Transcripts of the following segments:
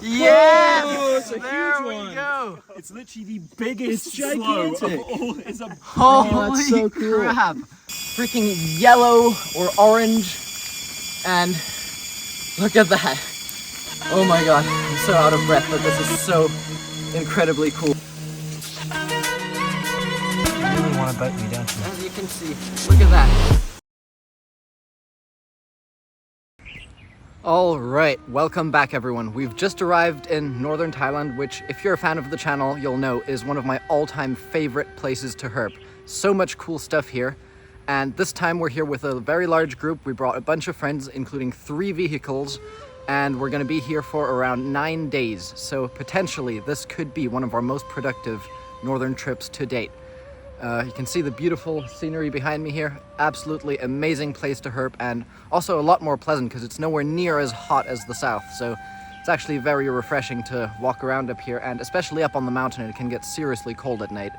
Yes! Whoa, it's a There huge we one. go! It's literally the biggest It's slow gigantic. of all. It's a Holy that's so cool. crap! Freaking yellow or orange, and look at that! Oh my god, I'm so out of breath, but this is so incredibly cool. You really want to bite me, don't you? As you can see, look at that. Alright, welcome back everyone. We've just arrived in Northern Thailand, which if you're a fan of the channel, you'll know is one of my all-time favorite places to herp. So much cool stuff here. And this time we're here with a very large group. We brought a bunch of friends, including 3 vehicles, and we're going to be here for around 9 days. So potentially this could be one of our most productive northern trips to date. You can see the beautiful scenery behind me here. Absolutely amazing place to herp, and also a lot more pleasant because it's nowhere near as hot as the south. So it's actually very refreshing to walk around up here, and especially up on the mountain, it can get seriously cold at night.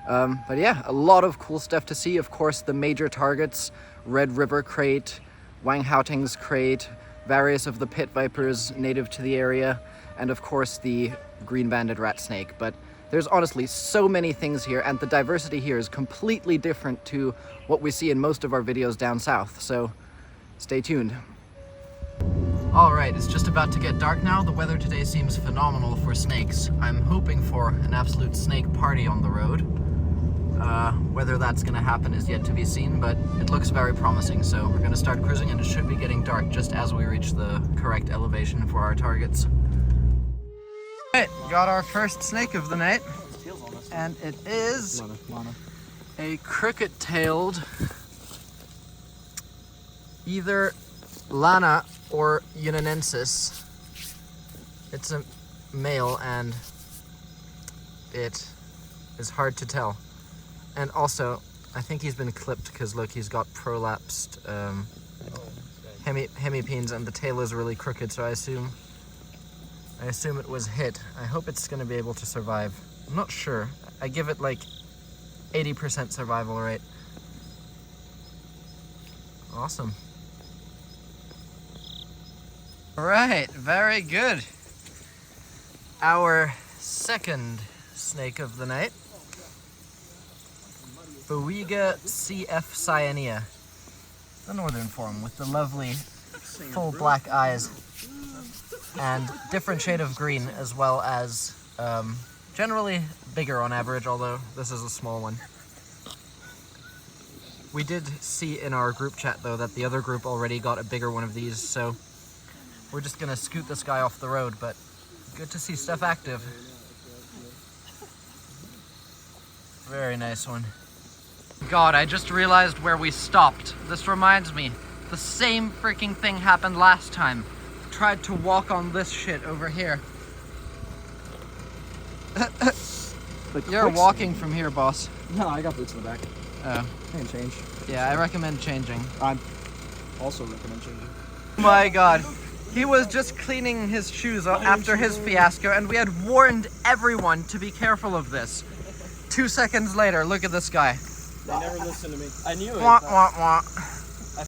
But yeah, a lot of cool stuff to see. Of course, the major targets, Red River Krait, Wang Haoting's Krait, various of the pit vipers native to the area, and of course the green-banded rat snake. But there's honestly so many things here, and the diversity here is completely different to what we see in most of our videos down south, so stay tuned. Alright, it's just about to get dark now. The weather today seems phenomenal for snakes. I'm hoping for an absolute snake party on the road. Whether that's going to happen is yet to be seen, but it looks very promising, so we're going to start cruising, and it should be getting dark just as we reach the correct elevation for our targets. Alright, got our first snake of the night, and it is a crooked-tailed either Lana or Unanensis. It's a male, and it is hard to tell. And also, I think he's been clipped because look, he's got prolapsed hemipenes, and the tail is really crooked, so I assume it was hit. I hope it's going to be able to survive. I'm not sure. I give it like 80% survival rate. Awesome. Alright, very good. Our second snake of the night. Boiga CF Cyanea. The northern form with the lovely full black eyes and different shade of green, as well as generally bigger on average, although this is a small one. We did see in our group chat though that the other group already got a bigger one of these, so we're just gonna scoot this guy off the road, but good to see stuff active. Very nice one. God, I just realized where we stopped. This reminds me, the same freaking thing happened last time. Tried to walk on this shit over here. You're walking from here, boss. No, I got boots in the back. Oh. I can change. Yeah, I recommend changing. I also recommend changing. My God. He was just cleaning his shoes after his fiasco, and we had warned everyone to be careful of this. 2 seconds later, look at this guy. They never listen to me. I knew it. Wah, wah, wah.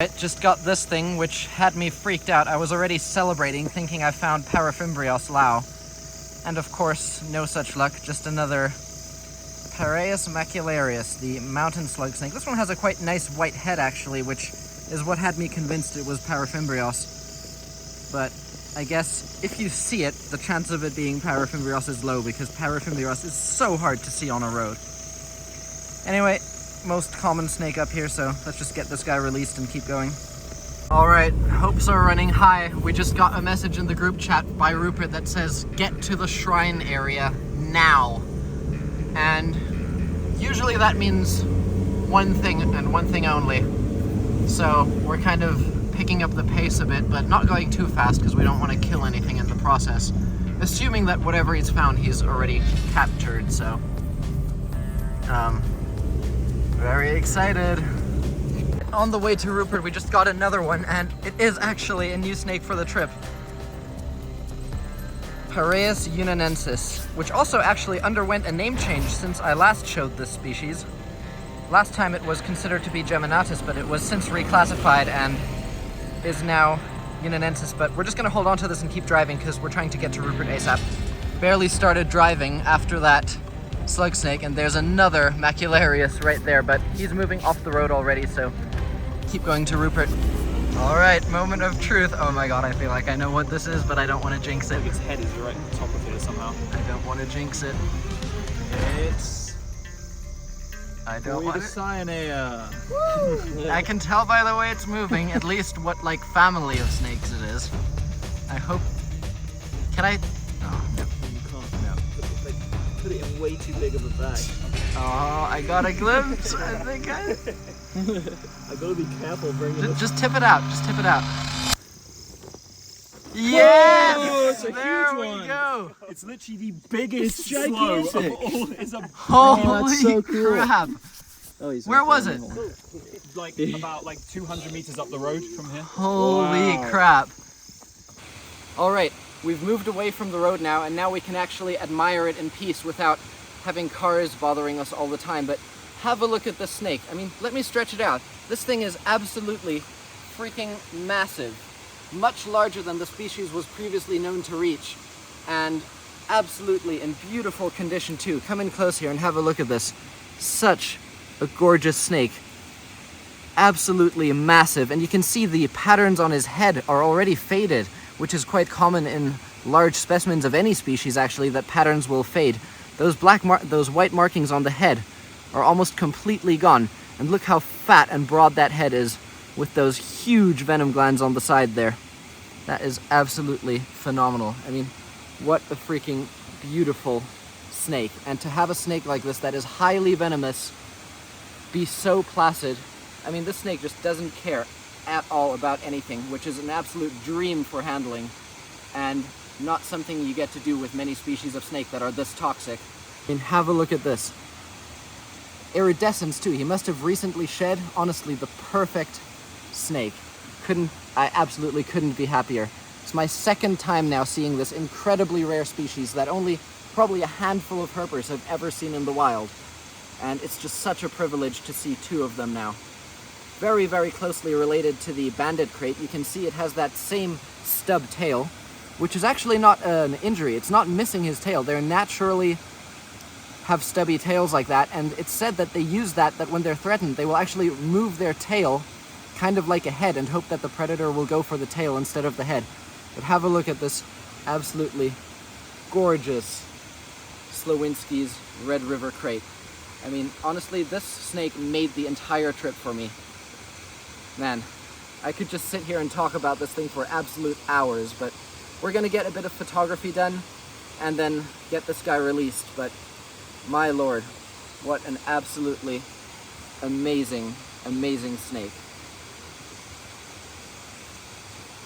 I just got this thing, which had me freaked out. I was already celebrating, thinking I found Parafimbreos Lao. And of course, no such luck, just another Paraeus macularius, the mountain slug snake. This one has a quite nice white head, actually, which is what had me convinced it was Parafimbreos. But I guess if you see it, the chance of it being Parafimbreos is low, because Parafimbreos is so hard to see on a road. Anyway, most common snake up here, so let's just get this guy released and keep going. Alright, hopes are running high. We just got a message in the group chat by Rupert that says, get to the shrine area now. And usually that means one thing and one thing only. So we're kind of picking up the pace a bit, but not going too fast because we don't want to kill anything in the process. Assuming that whatever he's found, he's already captured, so very excited. On the way to Rupert, we just got another one, and it is actually a new snake for the trip. Paraeus unanensis, which also actually underwent a name change since I last showed this species. Last time it was considered to be Geminatus, but it was since reclassified and is now Unenensis, but we're just gonna hold on to this and keep driving because we're trying to get to Rupert ASAP. Barely started driving after that slug snake, and there's another Macularius right there, but he's moving off the road already, so keep going to Rupert. All right, moment of truth. Oh my god, I feel like I know what this is, but I don't want to jinx it. Its head is right on top of here somehow. I don't want to jinx it. I don't want to. I can tell by the way it's moving, at least what like family of snakes it is. I hope. Can I? Oh no. You can't. No. Put it in way too big of a bag. Oh, I got a glimpse. I think I gotta be careful bringing it. Just tip it out. Just tip it out. Yes! Oh, it's a there huge we one. go. It's literally the biggest It's slow of gigantic. all. It's a Holy that's so cool. crap! Oh, he's Where was it? Like about 200 meters up the road from here. Holy Wow. crap! All right, we've moved away from the road now, and now we can actually admire it in peace without having cars bothering us all the time. But have a look at this snake. I mean, let me stretch it out. This thing is absolutely freaking massive. Much larger than the species was previously known to reach, and absolutely in beautiful condition too. Come in close here and have a look at this. Such a gorgeous snake. Absolutely massive, and you can see the patterns on his head are already faded, which is quite common in large specimens of any species actually, that patterns will fade. Those white markings on the head are almost completely gone, and look how fat and broad that head is with those huge venom glands on the side there. That is absolutely phenomenal. I mean, what a freaking beautiful snake. And to have a snake like this that is highly venomous be so placid. I mean, this snake just doesn't care at all about anything, which is an absolute dream for handling, and not something you get to do with many species of snake that are this toxic. I mean, have a look at this. Iridescence too. He must have recently shed. Honestly, the perfect snake. I absolutely couldn't be happier. It's my second time now seeing this incredibly rare species that only probably a handful of herpers have ever seen in the wild. And it's just such a privilege to see two of them now. Very, very closely related to the banded krait. You can see it has that same stub tail, which is actually not an injury. It's not missing his tail. They're naturally have stubby tails like that, and it's said that they use that when they're threatened, they will actually move their tail kind of like a head and hope that the predator will go for the tail instead of the head. But have a look at this absolutely gorgeous Slowinski's Red River Krait. I mean, honestly, this snake made the entire trip for me. Man, I could just sit here and talk about this thing for absolute hours, but we're gonna get a bit of photography done and then get this guy released. But my lord, what an absolutely amazing, amazing snake.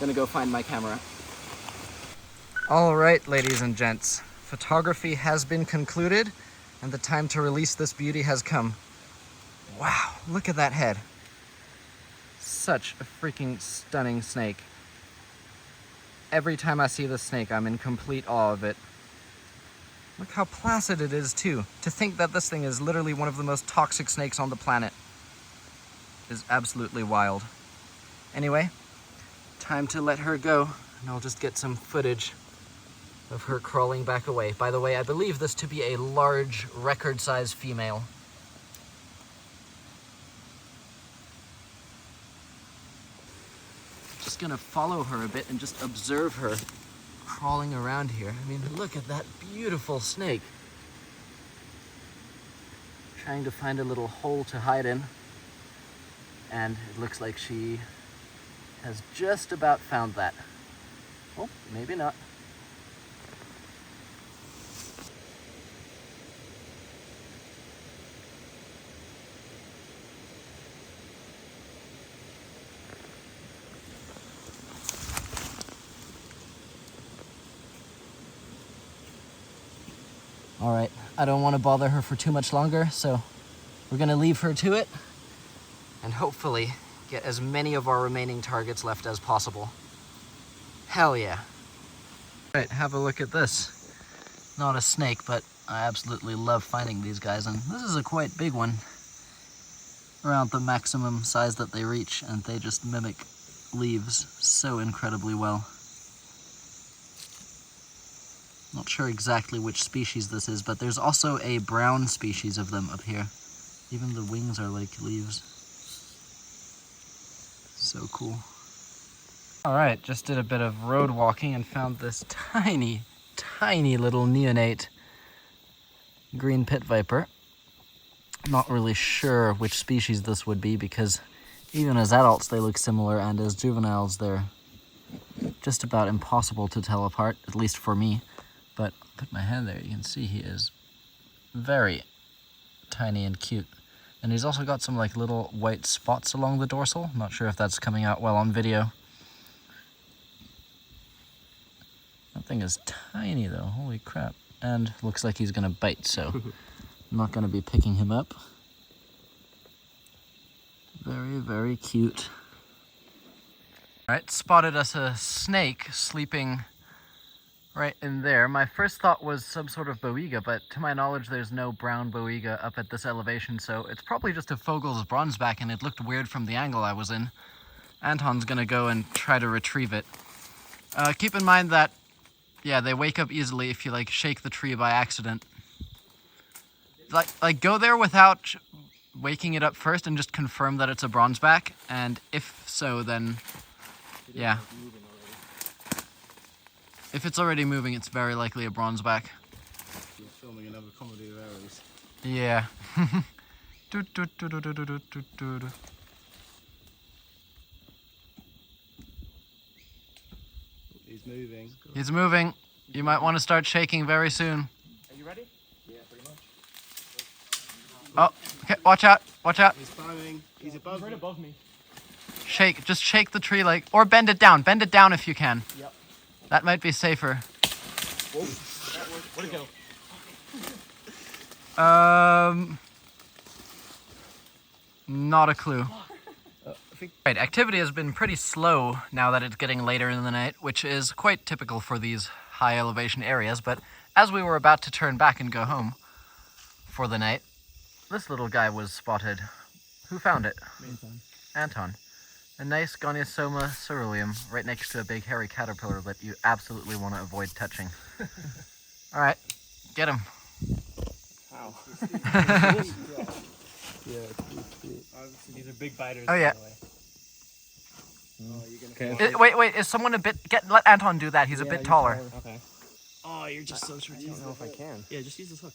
Gonna go find my camera. All right, ladies and gents, photography has been concluded and the time to release this beauty has come. Wow, look at that head. Such a freaking stunning snake. Every time I see this snake, I'm in complete awe of it. Look how placid it is too. To think that this thing is literally one of the most toxic snakes on the planet is absolutely wild. Anyway, time to let her go, and I'll just get some footage of her crawling back away. By the way, I believe this to be a large record-size female. Just gonna follow her a bit and just observe her crawling around here. I mean, look at that beautiful snake. Trying to find a little hole to hide in, and it looks like she has just about found that. Oh, maybe not. All right, I don't want to bother her for too much longer, so we're gonna leave her to it and hopefully get as many of our remaining targets left as possible. Hell yeah. All right, have a look at this. Not a snake, but I absolutely love finding these guys, and this is a quite big one. Around the maximum size that they reach, and they just mimic leaves so incredibly well. Not sure exactly which species this is, but there's also a brown species of them up here. Even the wings are like leaves. So cool. Alright, just did a bit of road walking and found this tiny, tiny little neonate green pit viper. Not really sure which species this would be because even as adults they look similar, and as juveniles they're just about impossible to tell apart, at least for me. But I'll put my hand there, you can see he is very tiny and cute. And he's also got some like little white spots along the dorsal. Not sure if that's coming out well on video. That thing is tiny though, holy crap. And looks like he's gonna bite, so I'm not gonna be picking him up. Very, very cute. Alright, spotted us a snake sleeping right in there. My first thought was some sort of boiga, but to my knowledge there's no brown boiga up at this elevation, so it's probably just a Fogel's bronzeback, and it looked weird from the angle I was in. Anton's gonna go and try to retrieve it. Keep in mind that, yeah, they wake up easily if you like shake the tree by accident. Like go there without waking it up first and just confirm that it's a bronzeback, and if so, then yeah. If it's already moving, it's very likely a bronzeback. You're filming another comedy of errors. Yeah. He's moving. He's moving. You might want to start shaking very soon. Are you ready? Yeah, pretty much. Oh, okay, watch out, watch out. He's climbing. He's above He's right above me. Shake, just shake the tree like, or bend it down if you can. Yep. That might be safer. Whoa. Where'd it go? Not a clue. Right, activity has been pretty slow now that it's getting later in the night, which is quite typical for these high elevation areas, but as we were about to turn back and go home for the night, this little guy was spotted. Who found it? Anton. A nice Goniosoma ceruleum right next to a big hairy caterpillar that you absolutely want to avoid touching. Alright, get him. Ow. Yeah, These are big biters. Oh, yeah. By the way. Oh, you're gonna Wait, is someone a bit... let Anton do that, he's a bit taller. Okay. Oh, you're just so short. I don't know if I can. Yeah, just use this hook.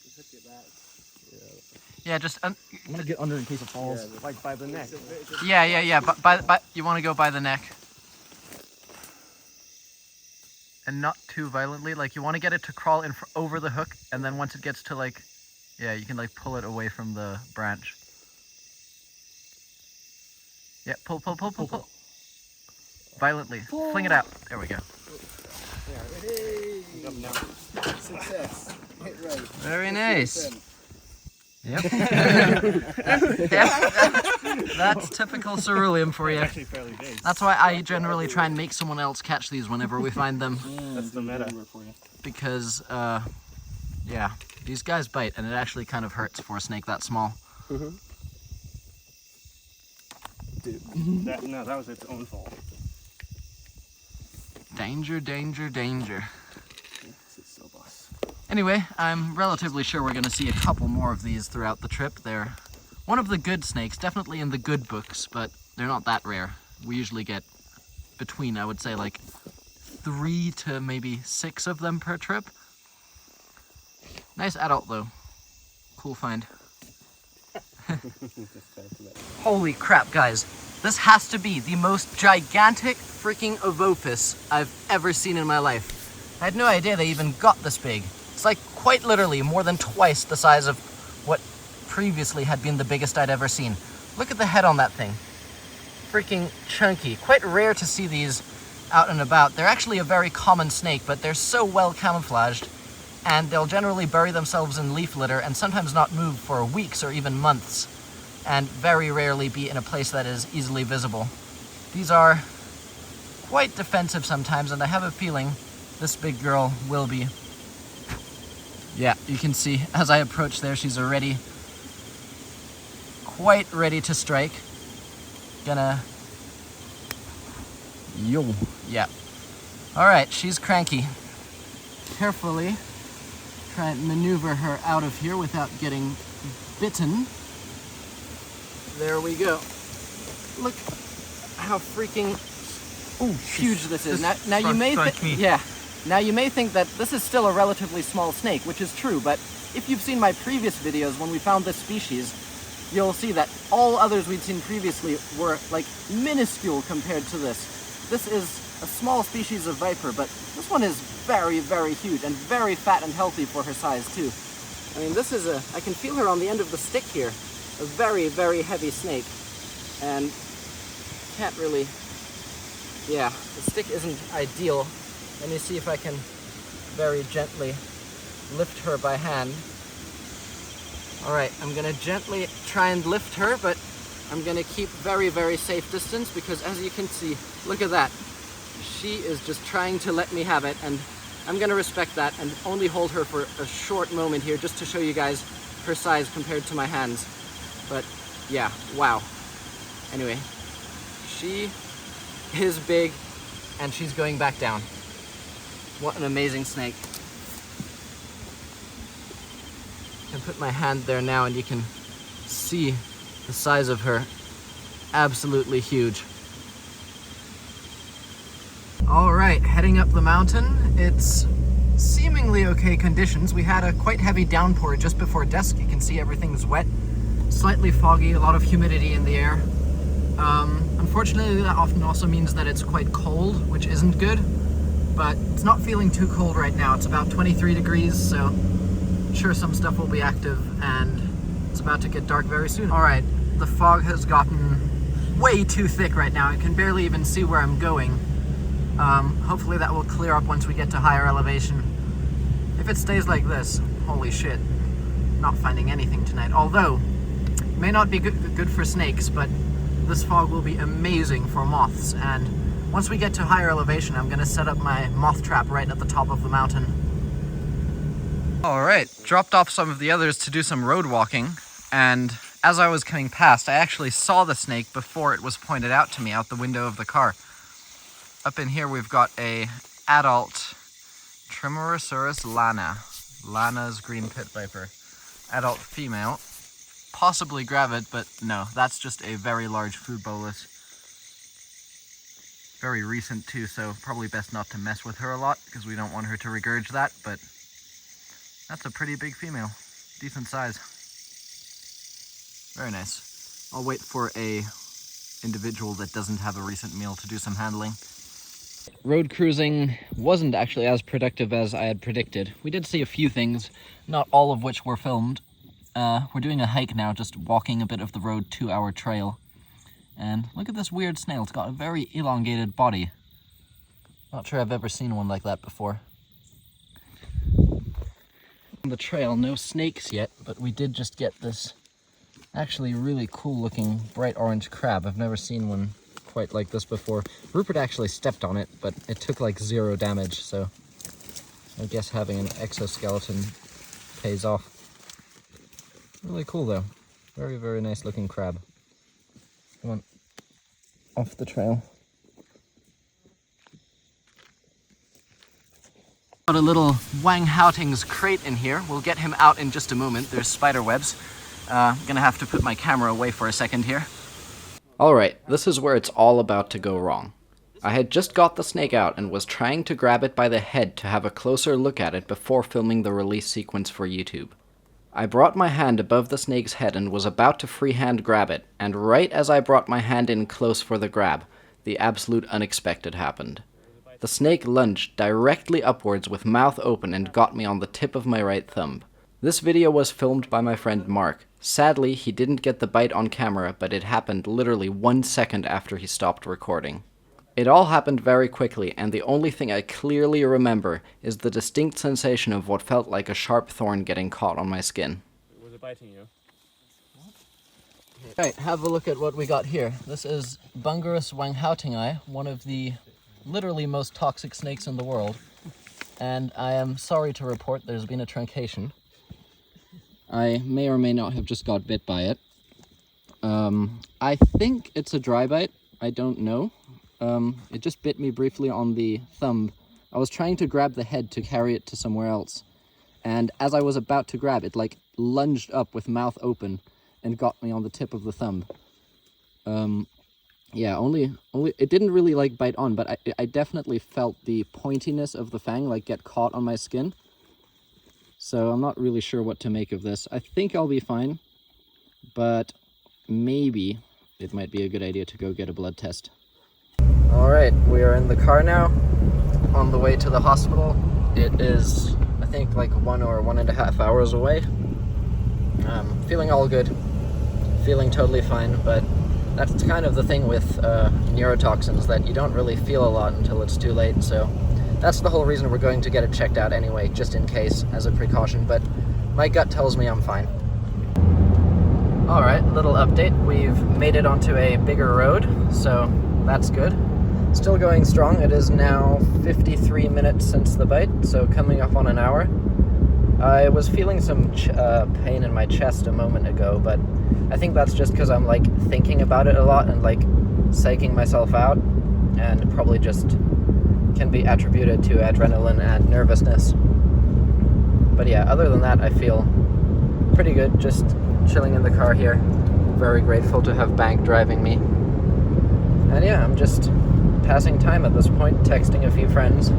Yeah, just... I want to get under in case it falls. Yeah, like by the neck. Yeah, but you want to go by the neck. And not too violently, like you want to get it to crawl in over the hook, and then once it gets to like... Yeah, you can like pull it away from the branch. Yeah, pull. Violently. Fling it out. There we go. Hey! Success. Hit right. Very nice. Yep. That's typical ceruleum for you. Actually fairly big. That's why I generally try and make someone else catch these whenever we find them. That's the meta for you. Because, yeah, these guys bite, and it actually kind of hurts for a snake that small. That was its own fault. Danger. Anyway, I'm relatively sure we're going to see a couple more of these throughout the trip. They're one of the good snakes, definitely in the good books, but they're not that rare. We usually get between, I would say, like 3 to maybe 6 of them per trip. Nice adult, though. Cool find. Holy crap, guys. This has to be the most gigantic freaking ovophis I've ever seen in my life. I had no idea they even got this big. It's like quite literally more than twice the size of what previously had been the biggest I'd ever seen. Look at the head on that thing. Freaking chunky. Quite rare to see these out and about. They're actually a very common snake, but they're so well camouflaged, and they'll generally bury themselves in leaf litter and sometimes not move for weeks or even months, and very rarely be in a place that is easily visible. These are quite defensive sometimes, and I have a feeling this big girl will be. Yeah, you can see as I approach there, she's already quite ready to strike. Gonna Yo. Yeah. Alright, she's cranky. Carefully try and maneuver her out of here without getting bitten. There we go. Look how freaking huge this is. Now you may Now you may think that this is still a relatively small snake, which is true, but if you've seen my previous videos when we found this species, you'll see that all others we'd seen previously were like minuscule compared to this. This is a small species of viper, but this one is very, very huge and very fat and healthy for her size too. I mean, this is I can feel her on the end of the stick here. A very, very heavy snake. And can't really, yeah, the stick isn't ideal. Let me see if I can very gently lift her by hand. Alright, I'm gonna gently try and lift her, but I'm gonna keep very, very safe distance because as you can see, look at that. She is just trying to let me have it, and I'm gonna respect that and only hold her for a short moment here just to show you guys her size compared to my hands. But yeah, wow. Anyway, she is big and she's going back down. What an amazing snake. I can put my hand there now and you can see the size of her. Absolutely huge. All right, heading up the mountain. It's seemingly okay conditions. We had a quite heavy downpour just before dusk. You can see everything's wet, slightly foggy, a lot of humidity in the air. Unfortunately, that often also means that it's quite cold, which isn't good, but it's not feeling too cold right now. It's about 23 degrees, so I'm sure some stuff will be active, and it's about to get dark very soon. All right, the fog has gotten way too thick right now. I can barely even see where I'm going. Hopefully that will clear up once we get to higher elevation. If it stays like this, holy shit, not finding anything tonight. Although, it may not be good for snakes, but this fog will be amazing for moths. And once we get to higher elevation, I'm gonna set up my moth trap right at the top of the mountain. All right, dropped off some of the others to do some road walking, and as I was coming past, I actually saw the snake before it was pointed out to me out the window of the car. Up in here we've got a adult Tremorosaurus lana. Lana's green pit viper. Adult female. Possibly gravid, but no, that's just a very large food bolus. Very recent too, so probably best not to mess with her a lot because we don't want her to regurge that, but that's a pretty big female. Decent size. Very nice. I'll wait for a individual that doesn't have a recent meal to do some handling. Road cruising wasn't actually as productive as I had predicted. We did see a few things, not all of which were filmed. We're doing a hike now, just walking a bit of the road 2-hour trail. And look at this weird snail, it's got a very elongated body. Not sure I've ever seen one like that before. On the trail, no snakes yet, but we did just get this actually really cool looking bright orange crab. I've never seen one quite like this before. Rupert actually stepped on it, but it took like 0 damage, so I guess having an exoskeleton pays off. Really cool though. Very, very nice looking crab. Come on, off the trail. Got a little Wang Houting's Krait in here. We'll get him out in just a moment. There's spider webs. I'm gonna have to put my camera away for a second here. Alright, this is where it's all about to go wrong. I had just got the snake out and was trying to grab it by the head to have a closer look at it before filming the release sequence for YouTube. I brought my hand above the snake's head and was about to freehand grab it, and right as I brought my hand in close for the grab, the absolute unexpected happened. The snake lunged directly upwards with mouth open and got me on the tip of my right thumb. This video was filmed by my friend Mark. Sadly, he didn't get the bite on camera, but it happened literally 1 second after he stopped recording. It all happened very quickly, and the only thing I clearly remember is the distinct sensation of what felt like a sharp thorn getting caught on my skin. Was it biting you? Right, have a look at what we got here. This is Bungarus wanghoutingi, one of the literally most toxic snakes in the world. And I am sorry to report there's been a truncation. I may or may not have just got bit by it. I think it's a dry bite. I don't know. It just bit me briefly on the thumb. I was trying to grab the head to carry it to somewhere else, and as I was about to grab it, like, lunged up with mouth open and got me on the tip of the thumb. Yeah, only it didn't really like bite on, but I definitely felt the pointiness of the fang like get caught on my skin. So I'm not really sure what to make of this. I think I'll be fine, but maybe it might be a good idea to go get a blood test. All right, we are in the car now, on the way to the hospital. It is, I think, like 1 or 1.5 hours away. Feeling all good, feeling totally fine, but that's kind of the thing with neurotoxins, that you don't really feel a lot until it's too late, so that's the whole reason we're going to get it checked out anyway, just in case, as a precaution, but my gut tells me I'm fine. Alright, little update. We've made it onto a bigger road, so that's good. Still going strong. It is now 53 minutes since the bite, so coming up on an hour. I was feeling some pain in my chest a moment ago, but I think that's just because I'm like thinking about it a lot and like psyching myself out, and probably just can be attributed to adrenaline and nervousness. But yeah, other than that, I feel pretty good, just chilling in the car here. Very grateful to have Bank driving me. And yeah, I'm just passing time at this point, texting a few friends,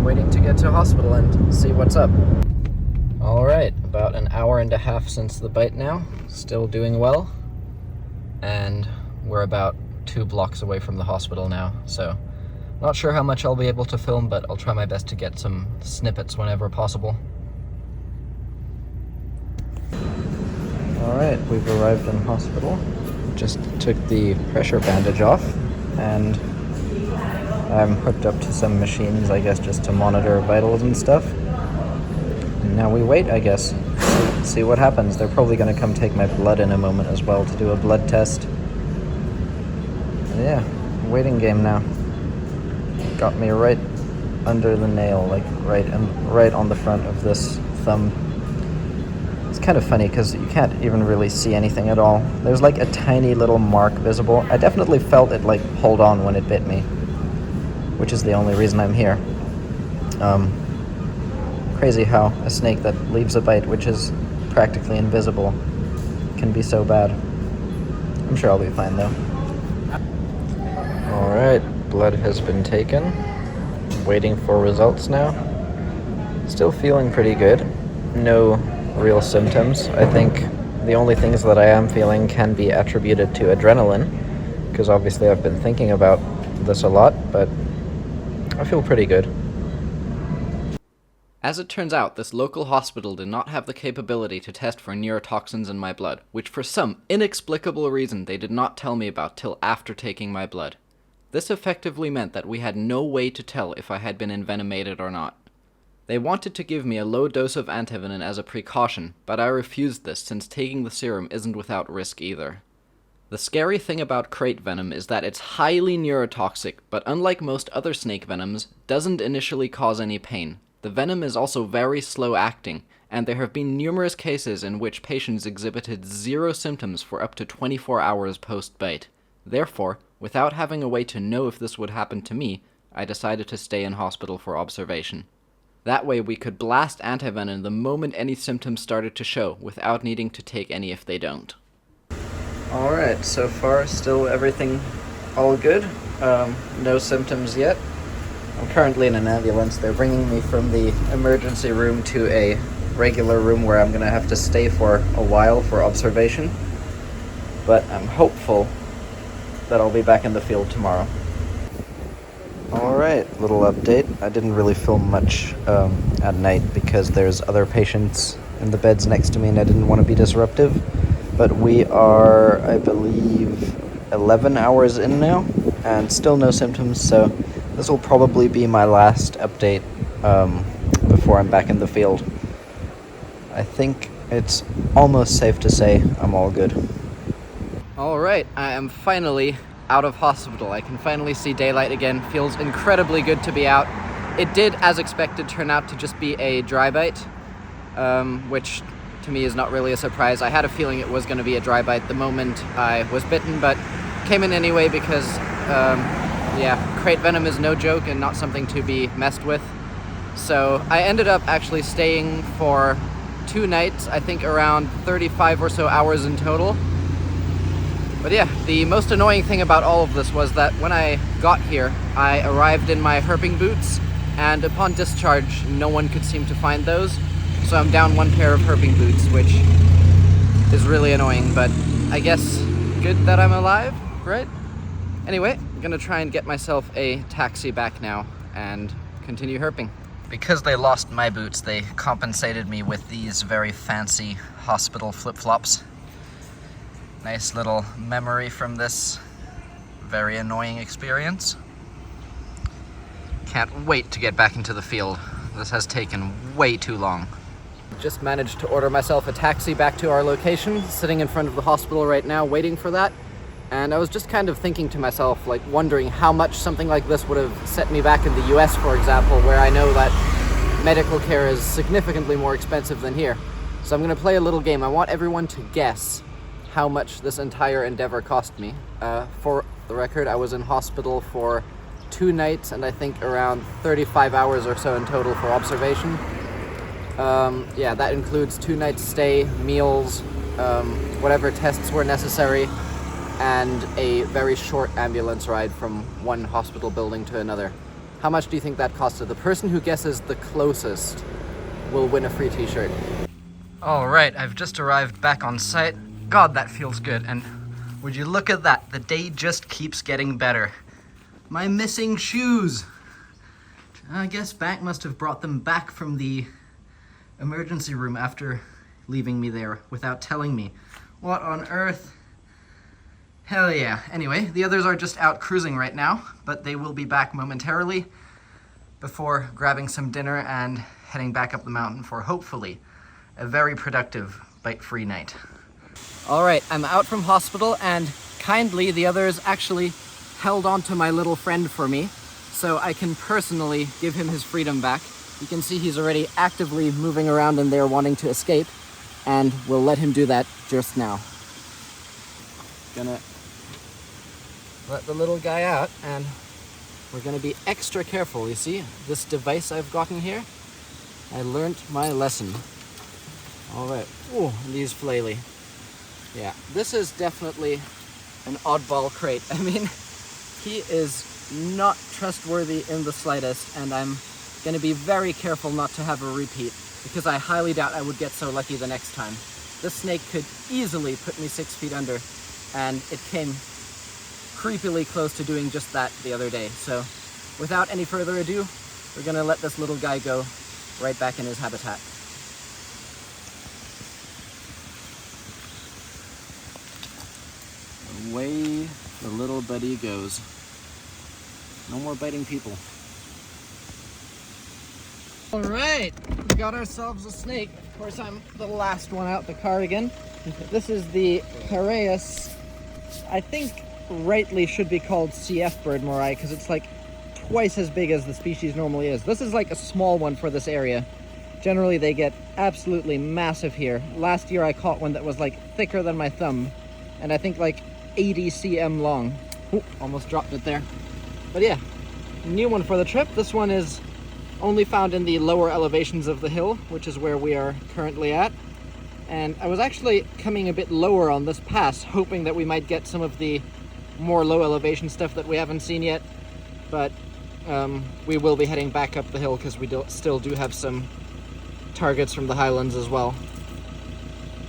waiting to get to hospital and see what's up. Alright, about an hour and a half since the bite now, still doing well, and we're about 2 blocks away from the hospital now, so not sure how much I'll be able to film, but I'll try my best to get some snippets whenever possible. Alright, we've arrived in hospital. Just took the pressure bandage off, and I'm hooked up to some machines, I guess, just to monitor vitals and stuff. And now we wait, I guess, see what happens. They're probably going to come take my blood in a moment as well to do a blood test. And yeah, waiting game now. Got me right under the nail, like right on the front of this thumb. It's kind of funny because you can't even really see anything at all. There's like a tiny little mark visible. I definitely felt it like hold on when it bit me, which is the only reason I'm here. Crazy how a snake that leaves a bite, which is practically invisible, can be so bad. I'm sure I'll be fine though. Alright, blood has been taken. Waiting for results now. Still feeling pretty good. No real symptoms. I think the only things that I am feeling can be attributed to adrenaline, because obviously I've been thinking about this a lot, but I feel pretty good. As it turns out, this local hospital did not have the capability to test for neurotoxins in my blood, which for some inexplicable reason they did not tell me about till after taking my blood. This effectively meant that we had no way to tell if I had been envenomated or not. They wanted to give me a low dose of antivenin as a precaution, but I refused this since taking the serum isn't without risk either. The scary thing about Krait venom is that it's highly neurotoxic, but unlike most other snake venoms, doesn't initially cause any pain. The venom is also very slow acting, and there have been numerous cases in which patients exhibited 0 symptoms for up to 24 hours post-bite. Therefore, without having a way to know if this would happen to me, I decided to stay in hospital for observation. That way we could blast antivenin the moment any symptoms started to show, without needing to take any if they don't. Alright, so far still everything all good. No symptoms yet. I'm currently in an ambulance. They're bringing me from the emergency room to a regular room where I'm going to have to stay for a while for observation. But I'm hopeful that I'll be back in the field tomorrow. Alright, little update. I didn't really film much at night because there's other patients in the beds next to me and I didn't want to be disruptive. But we are, I believe, 11 hours in now and still no symptoms, so this will probably be my last update before I'm back in the field. I think it's almost safe to say I'm all good. Alright, I am finally out of hospital. I can finally see daylight again. Feels incredibly good to be out. It did, as expected, turn out to just be a dry bite, which to me is not really a surprise. I had a feeling it was going to be a dry bite the moment I was bitten, but came in anyway because, yeah, Krait venom is no joke and not something to be messed with. So I ended up actually staying for 2 nights, I think around 35 or so hours in total. But yeah, the most annoying thing about all of this was that when I got here, I arrived in my herping boots, and upon discharge, no one could seem to find those. So I'm down 1 pair of herping boots, which is really annoying, but I guess good that I'm alive, right? Anyway, I'm gonna try and get myself a taxi back now and continue herping. Because they lost my boots, they compensated me with these very fancy hospital flip-flops. Nice little memory from this very annoying experience. Can't wait to get back into the field. This has taken way too long. Just managed to order myself a taxi back to our location, sitting in front of the hospital right now waiting for that. And I was just kind of thinking to myself, like wondering how much something like this would have set me back in the US, for example, where I know that medical care is significantly more expensive than here. So I'm gonna play a little game. I want everyone to guess how much this entire endeavor cost me. For the record, I was in hospital for 2 nights and I think around 35 hours or so in total for observation. Yeah, that includes 2 nights stay, meals, whatever tests were necessary, and a very short ambulance ride from one hospital building to another. How much do you think that costed? The person who guesses the closest will win a free t-shirt. All right, I've just arrived back on site. God, that feels good. And would you look at that? The day just keeps getting better. My missing shoes. I guess Bank must have brought them back from the emergency room after leaving me there without telling me. What on earth? Hell yeah. Anyway, the others are just out cruising right now, but they will be back momentarily before grabbing some dinner and heading back up the mountain for hopefully a very productive bite-free night. All right, I'm out from hospital, and kindly the others actually held on to my little friend for me so I can personally give him his freedom back. You can see he's already actively moving around in there wanting to escape, and we'll let him do that just now. Gonna let the little guy out, and we're gonna be extra careful. You see, this device I've gotten here, I learned my lesson. All right, ooh, and he's flaily. Yeah, this is definitely an oddball Krait. I mean, he is not trustworthy in the slightest, and I'm gonna be very careful not to have a repeat, because I highly doubt I would get so lucky the next time. This snake could easily put me 6 feet under, and it came creepily close to doing just that the other day. So without any further ado, we're gonna let this little guy go right back in his habitat. Away the little buddy goes. No more biting people. All right, we got ourselves a snake. Of course, I'm the last one out the car again. This is the Cobras. I think rightly should be called CF bird morai because it's like twice as big as the species normally is. This is like a small one for this area. Generally, they get absolutely massive here. Last year, I caught one that was like thicker than my thumb, and I think like 80 cm long. Ooh, almost dropped it there. But yeah, new one for the trip. This one is only found in the lower elevations of the hill, which is where we are currently at. And I was actually coming a bit lower on this pass, hoping that we might get some of the more low elevation stuff that we haven't seen yet. But we will be heading back up the hill because we still do have some targets from the highlands as well.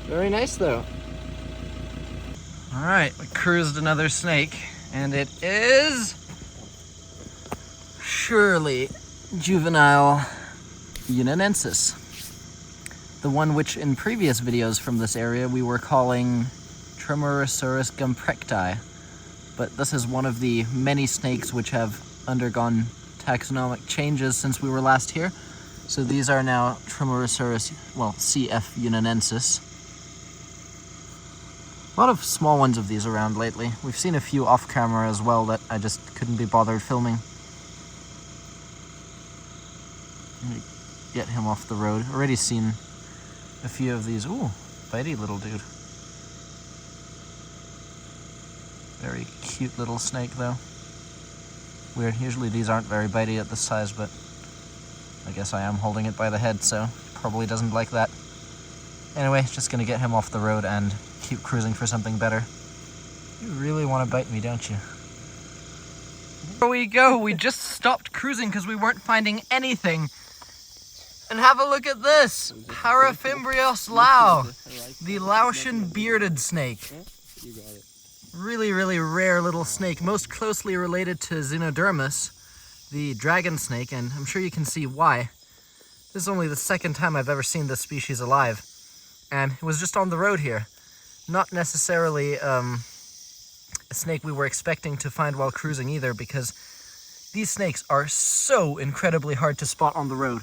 Very nice though. All right, we cruised another snake, and it is surely juvenile unionensis. The one which in previous videos from this area we were calling Tremorosaurus gumprechti. But this is one of the many snakes which have undergone taxonomic changes since we were last here. So these are now Tremorosaurus, well, CF unionensis. A lot of small ones of these around lately. We've seen a few off camera as well that I just couldn't be bothered filming. Let me get him off the road. Already seen a few of these. Ooh, bitey little dude. Very cute little snake though. Weird, usually these aren't very bitey at this size, but I guess I am holding it by the head, so probably doesn't like that. Anyway, just gonna get him off the road and keep cruising for something better. You really want to bite me, don't you? Here we go, we just stopped cruising because we weren't finding anything. And have a look at this! Parafimbreos lau, the Laotian bearded snake. You got it. Really, really rare little snake, most closely related to Xenodermus, the dragon snake, and I'm sure you can see why. This is only the second time I've ever seen this species alive, and it was just on the road here. Not necessarily a snake we were expecting to find while cruising either, because these snakes are so incredibly hard to spot on the road.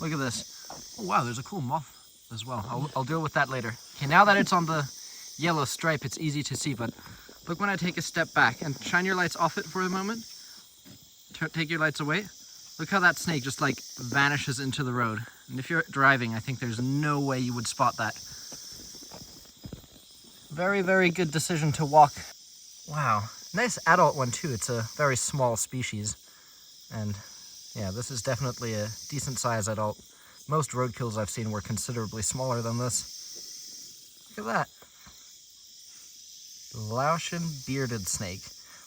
Look at this. Oh wow, there's a cool moth as well. I'll deal with that later. Okay, now that it's on the yellow stripe, it's easy to see, but look when I take a step back and shine your lights off it for a moment. Take your lights away. Look how that snake just like vanishes into the road. And if you're driving, I think there's no way you would spot that. Very, very good decision to walk. Wow, nice adult one too. It's a very small species. And yeah, this is definitely a decent size adult. Most roadkills I've seen were considerably smaller than this. Look at that. Laotian bearded snake.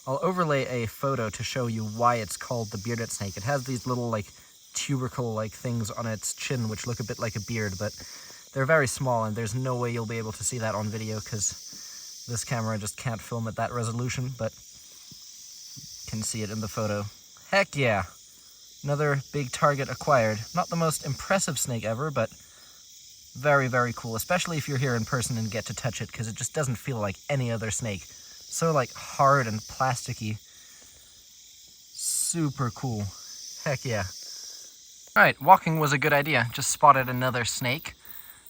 I'll overlay a photo to show you why it's called the bearded snake. It has these little like tubercle like things on its chin which look a bit like a beard, but they're very small and there's no way you'll be able to see that on video because this camera just can't film at that resolution, but you can see it in the photo. Heck yeah! Another big target acquired. Not the most impressive snake ever, but very, very cool, especially if you're here in person and get to touch it, because it just doesn't feel like any other snake. So like hard and plasticky. Super cool. Heck yeah. Alright, walking was a good idea. Just spotted another snake.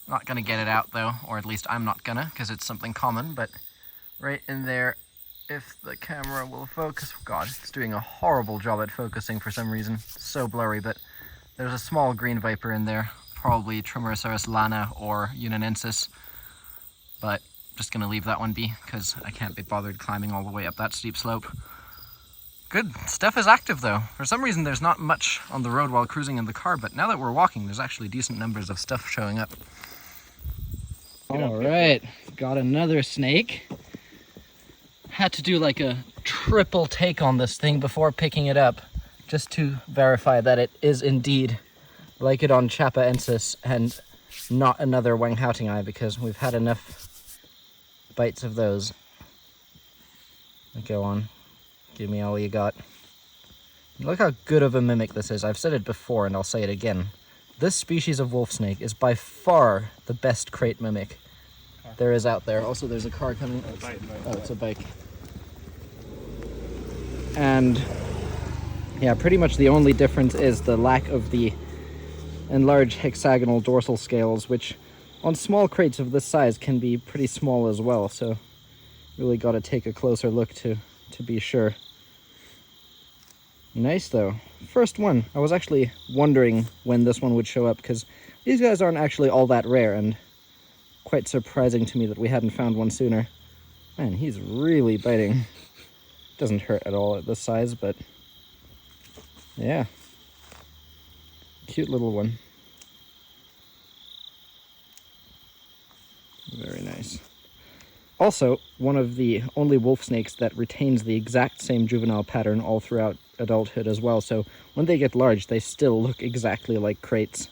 Not gonna get it out though, or at least I'm not gonna, because it's something common, but right in there, if the camera will focus. God, it's doing a horrible job at focusing for some reason. So blurry, but there's a small green viper in there. Probably Trimerosaurus lana or unanensis, but just gonna leave that one be because I can't be bothered climbing all the way up that steep slope. Good stuff is active though. For some reason there's not much on the road while cruising in the car, but now that we're walking there's actually decent numbers of stuff showing up. Alright, got another snake. Had to do like a triple take on this thing before picking it up just to verify that it is indeed Lycodon chapaensis and not another Wanghouting eye, because we've had enough bites of those. Go on, give me all you got. Look how good of a mimic this is. I've said it before and I'll say it again. This species of wolf snake is by far the best Krait mimic there is out there. Also there's a car coming. Oh, it's a bike. And yeah, pretty much the only difference is the lack of the enlarged hexagonal dorsal scales, which on small Kraits of this size can be pretty small as well, so really got to take a closer look to be sure. Nice though. First one. I was actually wondering when this one would show up, because these guys aren't actually all that rare, and quite surprising to me that we hadn't found one sooner. Man, he's really biting. Doesn't hurt at all at this size, but yeah. Cute little one. Very nice. Also, one of the only wolf snakes that retains the exact same juvenile pattern all throughout adulthood as well, so when they get large they still look exactly like Kraits,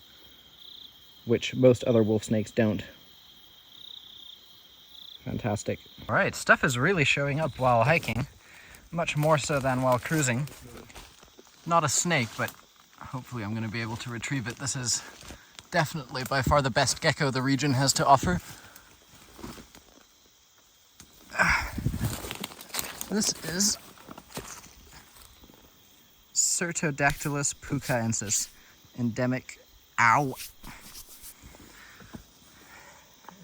which most other wolf snakes don't. Fantastic. Alright, stuff is really showing up while hiking, much more so than while cruising. Not a snake, but hopefully I'm going to be able to retrieve it. This is definitely by far the best gecko the region has to offer. This is Certodactylus pucaensis, endemic,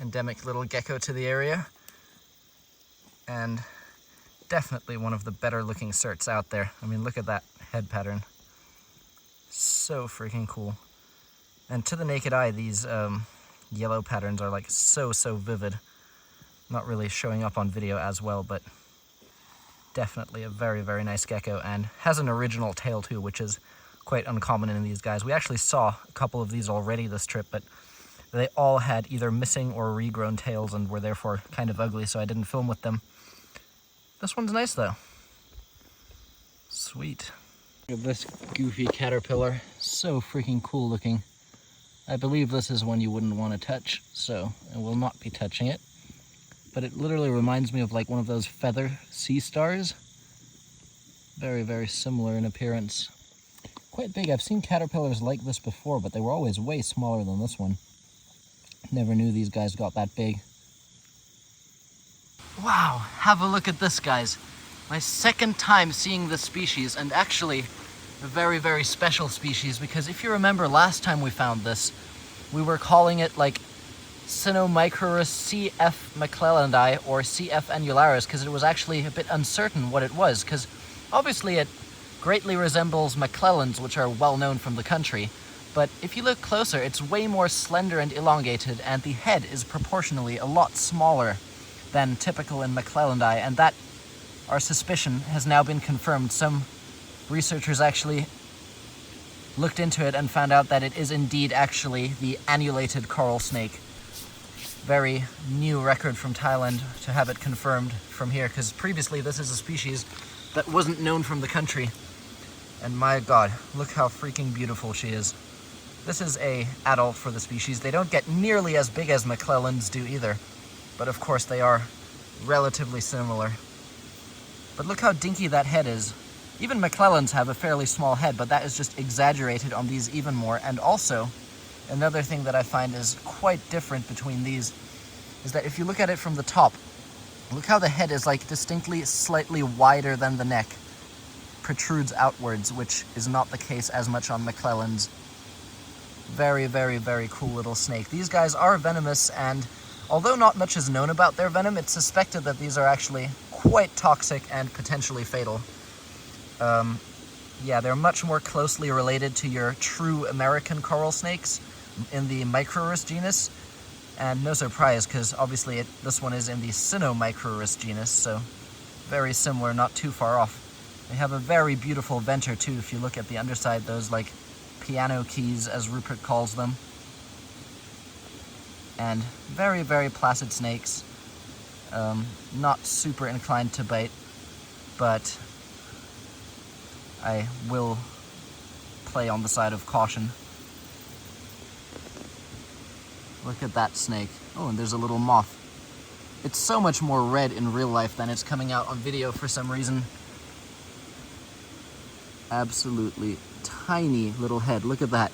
endemic little gecko to the area, and definitely one of the better looking certs out there. I mean, look at that head pattern. So freaking cool. And to the naked eye, these yellow patterns are like so vivid. Not really showing up on video as well, but definitely a very, very nice gecko, and has an original tail too, which is quite uncommon in these guys. We actually saw a couple of these already this trip, but they all had either missing or regrown tails and were therefore kind of ugly, so I didn't film with them. This one's nice though. Sweet. Look at this goofy caterpillar. So freaking cool looking. I believe this is one you wouldn't want to touch, so I will not be touching it. But it literally reminds me of like one of those feather sea stars. Very, very similar in appearance. Quite big. I've seen caterpillars like this before, but they were always way smaller than this one. Never knew these guys got that big. Wow, have a look at this, guys. My second time seeing this species, and actually a very, very special species, because if you remember last time we found this, we were calling it like Cynomicrurus CF McClellandi or CF annularis, because it was actually a bit uncertain what it was, because obviously it greatly resembles McClellans, which are well known from the country, but if you look closer, it's way more slender and elongated, and the head is proportionally a lot smaller than typical in McClellandi, and that, our suspicion, has now been confirmed. Some researchers actually looked into it and found out that it is indeed actually the annulated coral snake. Very new record from Thailand to have it confirmed from here, because previously this is a species that wasn't known from the country. And my god, look how freaking beautiful she is. This is a adult for the species. They don't get nearly as big as McClellans do either, but of course they are relatively similar. But look how dinky that head is. Even McClellans have a fairly small head, but that is just exaggerated on these even more. And also, another thing that I find is quite different between these is that if you look at it from the top, look how the head is like distinctly slightly wider than the neck, protrudes outwards, which is not the case as much on McClellans. Very, very, very cool little snake. These guys are venomous, and although not much is known about their venom, it's suspected that these are actually quite toxic and potentially fatal. Yeah, they're much more closely related to your true American coral snakes in the Micrurus genus, and no surprise, because obviously this one is in the Cynomicrurus genus, so very similar, not too far off. They have a very beautiful venter too, if you look at the underside, those like piano keys, as Rupert calls them. And very, very placid snakes. Not super inclined to bite, but I will play on the side of caution. Look at that snake. Oh, and there's a little moth. It's so much more red in real life than it's coming out on video for some reason. Absolutely tiny little head. Look at that.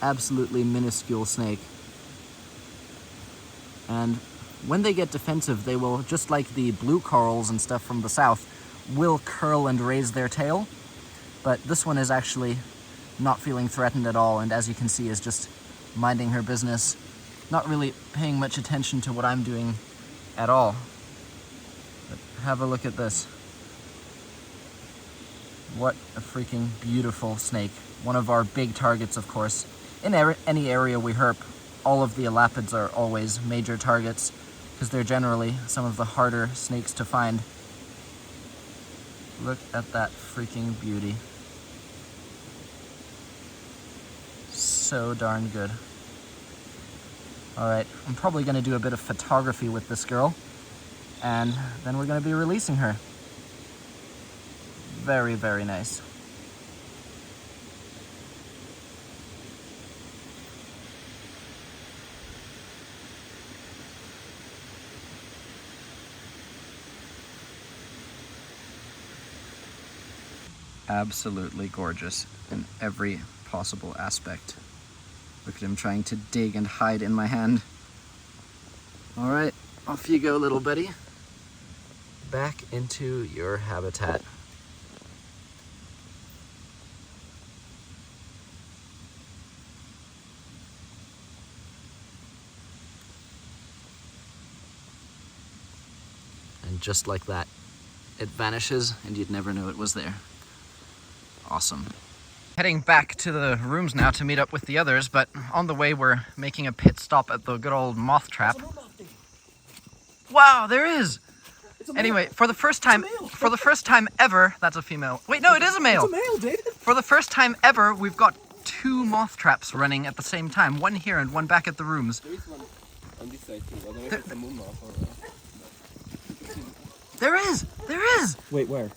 Absolutely minuscule snake. And when they get defensive, they will, just like the blue corals and stuff from the south, will curl and raise their tail. But this one is actually not feeling threatened at all, and as you can see is just minding her business, not really paying much attention to what I'm doing at all. But have a look at this. What a freaking beautiful snake. One of our big targets, of course. In any area we herp, all of the elapids are always major targets, because they're generally some of the harder snakes to find. Look at that freaking beauty. So darn good. Alright, I'm probably going to do a bit of photography with this girl, and then we're going to be releasing her. Very, very nice. Absolutely gorgeous in every possible aspect. Look at him trying to dig and hide in my hand. All right, off you go, little buddy. Back into your habitat. And just like that, it vanishes and you'd never know it was there. Awesome. Heading back to the rooms now to meet up with the others, but on the way we're making a pit stop at the good old moth trap. Wow, there is! Anyway, for the first time ever, that's a female. Wait, no, it is a male. It's a male, David. For the first time ever, we've got 2 moth traps running at the same time. One here and one back at the rooms. There is one on this side too. I don't know if it's a moon moth or... There is! Wait, where?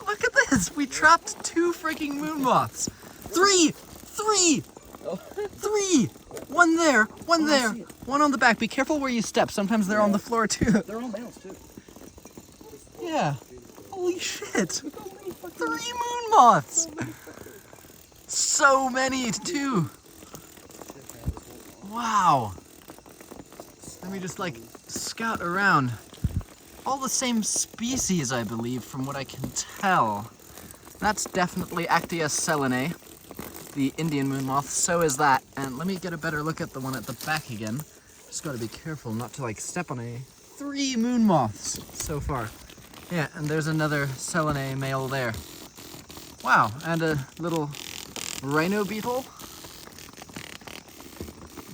Look at this! We trapped 2 freaking moon moths. 3! 3! One there, one there, one on the back. Be careful where you step. Sometimes they're on the floor too. They're all males too. Yeah. Holy shit! 3 moon moths! So many too! Wow! Let me just like scout around. All the same species, I believe, from what I can tell. That's definitely Actias selene, the Indian moon moth. So is that. And let me get a better look at the one at the back again. Just gotta be careful not to like step on 3 moon moths so far. Yeah, and there's another selene male there. Wow, and a little rhino beetle.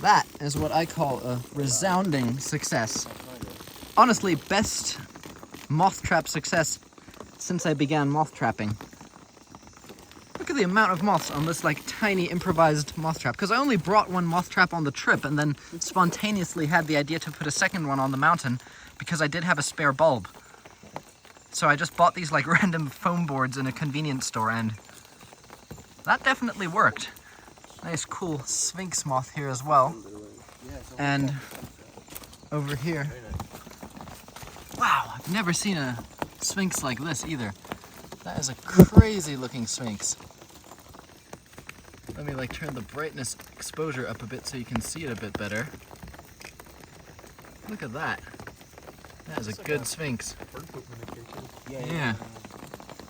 That is what I call a resounding success. Honestly, best moth trap success since I began moth trapping. Look at the amount of moths on this like tiny improvised moth trap. Because I only brought 1 moth trap on the trip and then spontaneously had the idea to put a second one on the mountain because I did have a spare bulb. So I just bought these like random foam boards in a convenience store and that definitely worked. Nice cool sphinx moth here as well. And over here. Wow, I've never seen a sphinx like this either. That is a crazy looking sphinx. Let me like turn the brightness exposure up a bit so you can see it a bit better. Look at that. That is a good sphinx. Bird poop mimic too. Yeah.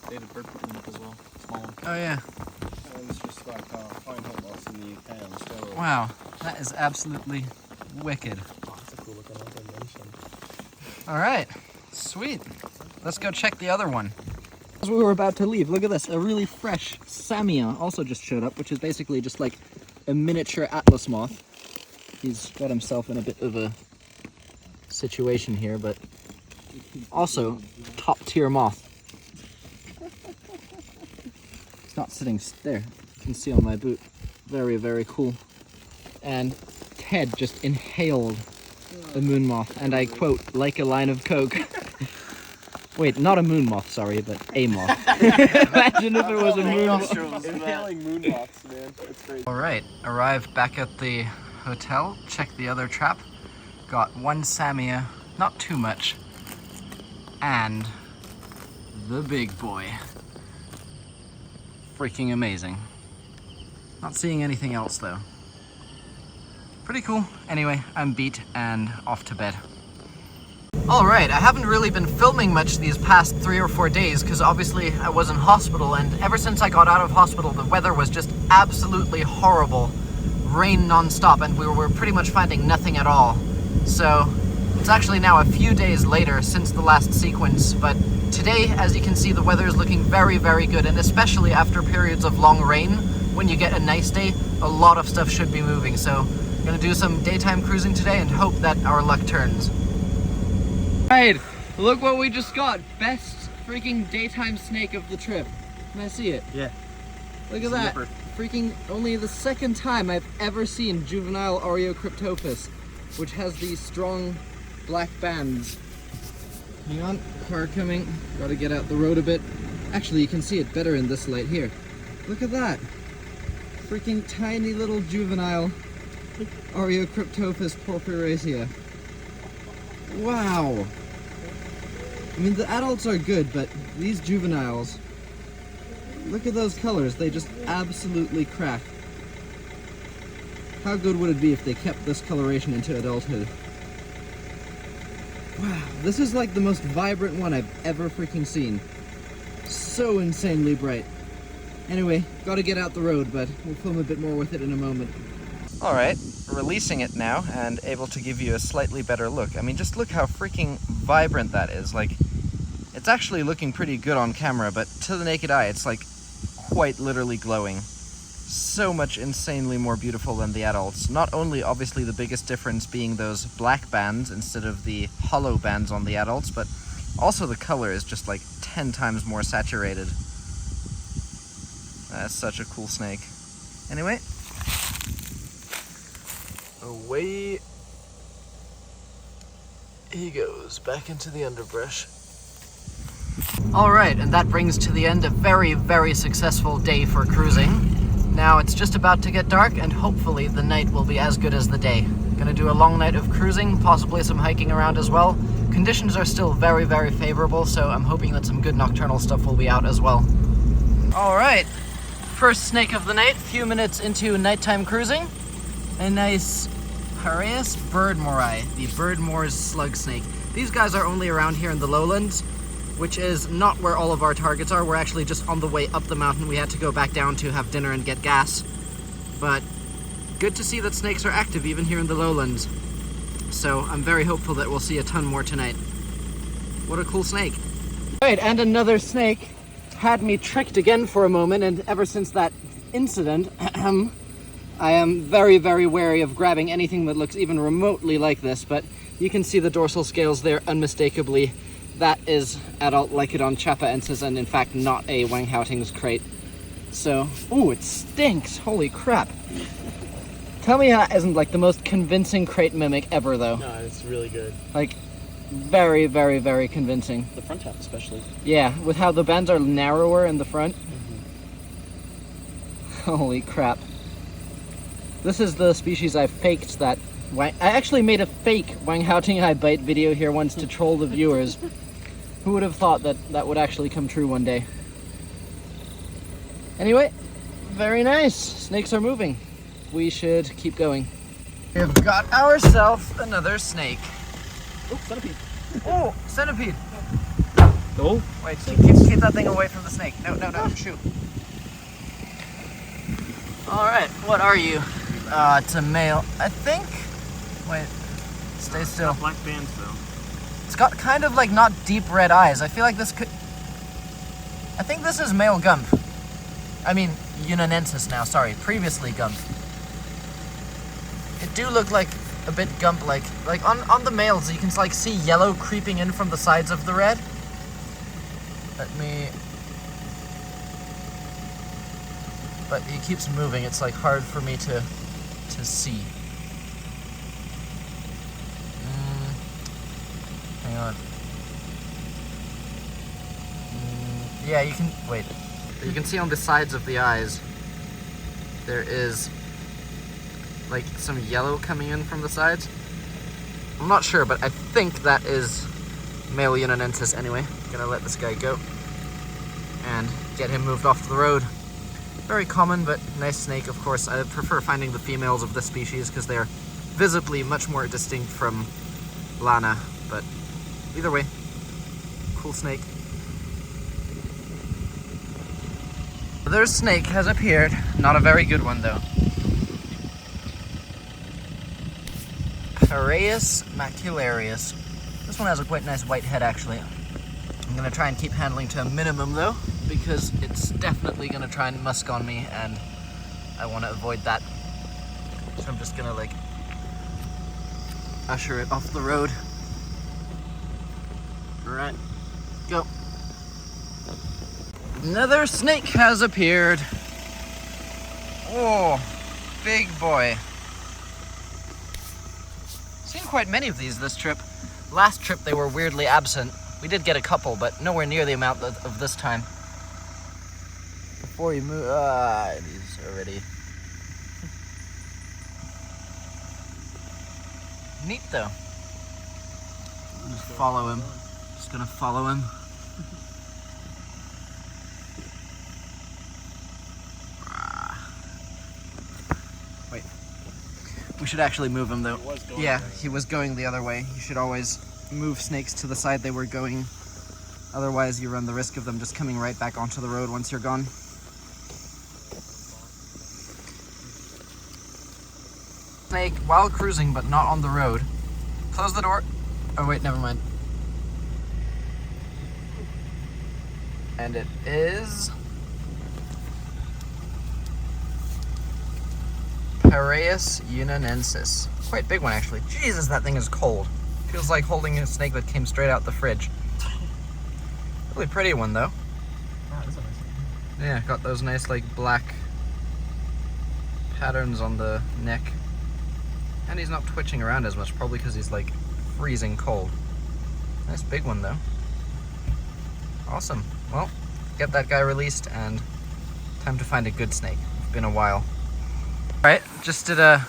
David bird poop mimic as well. Small one. Oh yeah. And it's just like fine hot moths in the pan. So... Wow, that is absolutely wicked. Oh, that's a cool looking dimension. Alright, sweet. Let's go check the other one. As we were about to leave, look at this. A really fresh Samia also just showed up, which is basically just like a miniature atlas moth. He's got himself in a bit of a situation here, but also top tier moth. It's not sitting there. You can see on my boot. Very, very cool. And Ted just inhaled the moon moth, and I quote, like a line of coke. Wait, not a moon moth, sorry, but a moth. Imagine if it was a moon moth. Inhaling moon moths, man. It's crazy. Alright, arrived back at the hotel, checked the other trap. Got 1 Samia, not too much. And the big boy. Freaking amazing. Not seeing anything else though. Pretty cool. Anyway, I'm beat and off to bed. Alright, I haven't really been filming much these past 3 or 4 days because obviously I was in hospital, and ever since I got out of hospital the weather was just absolutely horrible. Rain non-stop and we were pretty much finding nothing at all. So it's actually now a few days later since the last sequence, but today, as you can see, the weather is looking very, very good, and especially after periods of long rain, when you get a nice day, a lot of stuff should be moving. So I'm gonna do some daytime cruising today and hope that our luck turns. Right, look what we just got. Best freaking daytime snake of the trip. Can I see it? Yeah. Look at that. Freaking only the 2nd time I've ever seen juvenile Oreocryptophis, which has these strong black bands. Hang on, car coming. Gotta get out the road a bit. Actually, you can see it better in this light here. Look at that. Freaking tiny little juvenile Oreocryptophis purpuracea. Wow. I mean, the adults are good, but these juveniles, look at those colors. They just absolutely crack. How good would it be if they kept this coloration into adulthood? Wow, this is like the most vibrant one I've ever freaking seen. So insanely bright. Anyway, gotta get out the road, but we'll film a bit more with it in a moment. Alright, releasing it now and able to give you a slightly better look. I mean, just look how freaking vibrant that is. Like, it's actually looking pretty good on camera, but to the naked eye, it's like quite literally glowing. So much insanely more beautiful than the adults. Not only obviously the biggest difference being those black bands instead of the hollow bands on the adults, but Also, the color is just like 10 times more saturated. That's such a cool snake. Anyway, away he goes back into the underbrush. All right, and that brings to the end a very, very successful day for cruising. Now it's just about to get dark, and hopefully the night will be as good as the day. Gonna do a long night of cruising, possibly some hiking around as well. Conditions are still very, very favorable, so I'm hoping that some good nocturnal stuff will be out as well. All right, first snake of the night, few minutes into nighttime cruising. A nice Piraeus birdmori, the birdmoor's slug snake. These guys are only around here in the lowlands, which is not where all of our targets are. We're actually just on the way up the mountain. We had to go back down to have dinner and get gas. But good to see that snakes are active even here in the lowlands. So I'm very hopeful that we'll see a ton more tonight. What a cool snake. Right, and another snake had me tricked again for a moment, and ever since that incident, I am very, very wary of grabbing anything that looks even remotely like this, but you can see the dorsal scales there unmistakably. That is adult Lycodon chapaensis, and in fact not a Wang-Houting's Krait. So, ooh, it stinks, holy crap. Tell me that isn't like the most convincing Krait mimic ever though. No, it's really good. Like, very, very, very convincing. The front half especially. Yeah, with how the bends are narrower in the front. Holy crap. This is the species I faked that I actually made a fake Wang-Houting eye bite video here once to troll the viewers. Who would have thought that that would actually come true one day? Anyway, very nice. Snakes are moving. We should keep going. We've got ourselves another snake. Oh, centipede. Oh, centipede. Oh. Wait, keep that thing away from the snake. No, shoot. All right, what are you? It's a male, I think. Wait, stay still. Black bands though. It's got kind of like not deep red eyes. I feel like this could... I think this is male gump. I mean, Unanensis now, sorry. Previously gump. It do look like a bit gump-like. Like on the males, you can like see yellow creeping in from the sides of the red. Let me... But he keeps moving. It's like hard for me to see. Hang on. Yeah, you can, wait. You can see on the sides of the eyes, there is like some yellow coming in from the sides. I'm not sure, but I think that is male Unanensis anyway. Gonna let this guy go and get him moved off the road. Very common, but nice snake, of course. I prefer finding the females of this species because they're visibly much more distinct from Lana, but either way, cool snake. Another snake has appeared, not a very good one though. Piraeus macularius. This one has a quite nice white head actually. I'm gonna try and keep handling to a minimum though, because it's definitely gonna try and musk on me and I want to avoid that. So I'm just gonna like usher it off the road. Alright, go. Another snake has appeared. Oh, big boy. Seen quite many of these this trip. Last trip they were weirdly absent. We did get a couple, but nowhere near the amount of this time. Before you move, these already. Neat though. Just follow him. Just gonna follow him. Wait. We should actually move him though. Yeah, he was going the other way. You should always move snakes to the side they were going. Otherwise, you run the risk of them just coming right back onto the road once you're gone. Snake while cruising, but not on the road. Close the door. Oh wait, never mind. And it is Piraeus unanensis. Quite big one actually. Jesus, that thing is cold. Feels like holding a snake that came straight out the fridge. Really pretty one though. Ah, that's a nice one. Yeah, got those nice like black patterns on the neck. And he's not twitching around as much, probably because he's like freezing cold. Nice big one though. Awesome. Well, get that guy released and time to find a good snake. It's been a while. Alright, just did a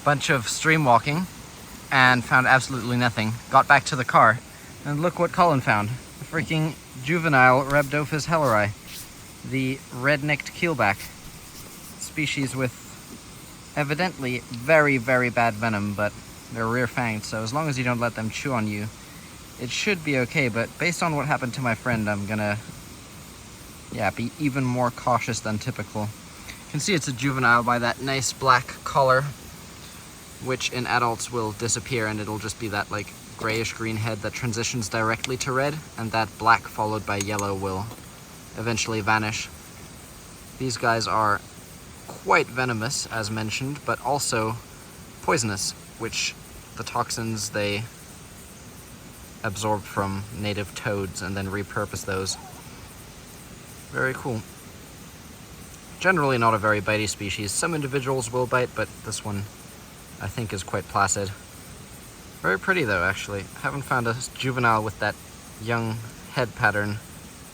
bunch of stream walking and found absolutely nothing. Got back to the car and look what Colin found. A freaking juvenile Rhabdophis helleri. The red-necked keelback. Species with evidently very, very bad venom, but they're rear-fanged, so as long as you don't let them chew on you, it should be okay. But based on what happened to my friend, I'm gonna, be even more cautious than typical. You can see it's a juvenile by that nice black collar, which in adults will disappear, and it'll just be that like grayish-green head that transitions directly to red, and that black followed by yellow will eventually vanish. These guys are quite venomous, as mentioned, but also poisonous, which the toxins they absorb from native toads and then repurpose those. Very cool. Generally not a very bitey species. Some individuals will bite, but this one I think is quite placid. Very pretty though, actually. Haven't found a juvenile with that young head pattern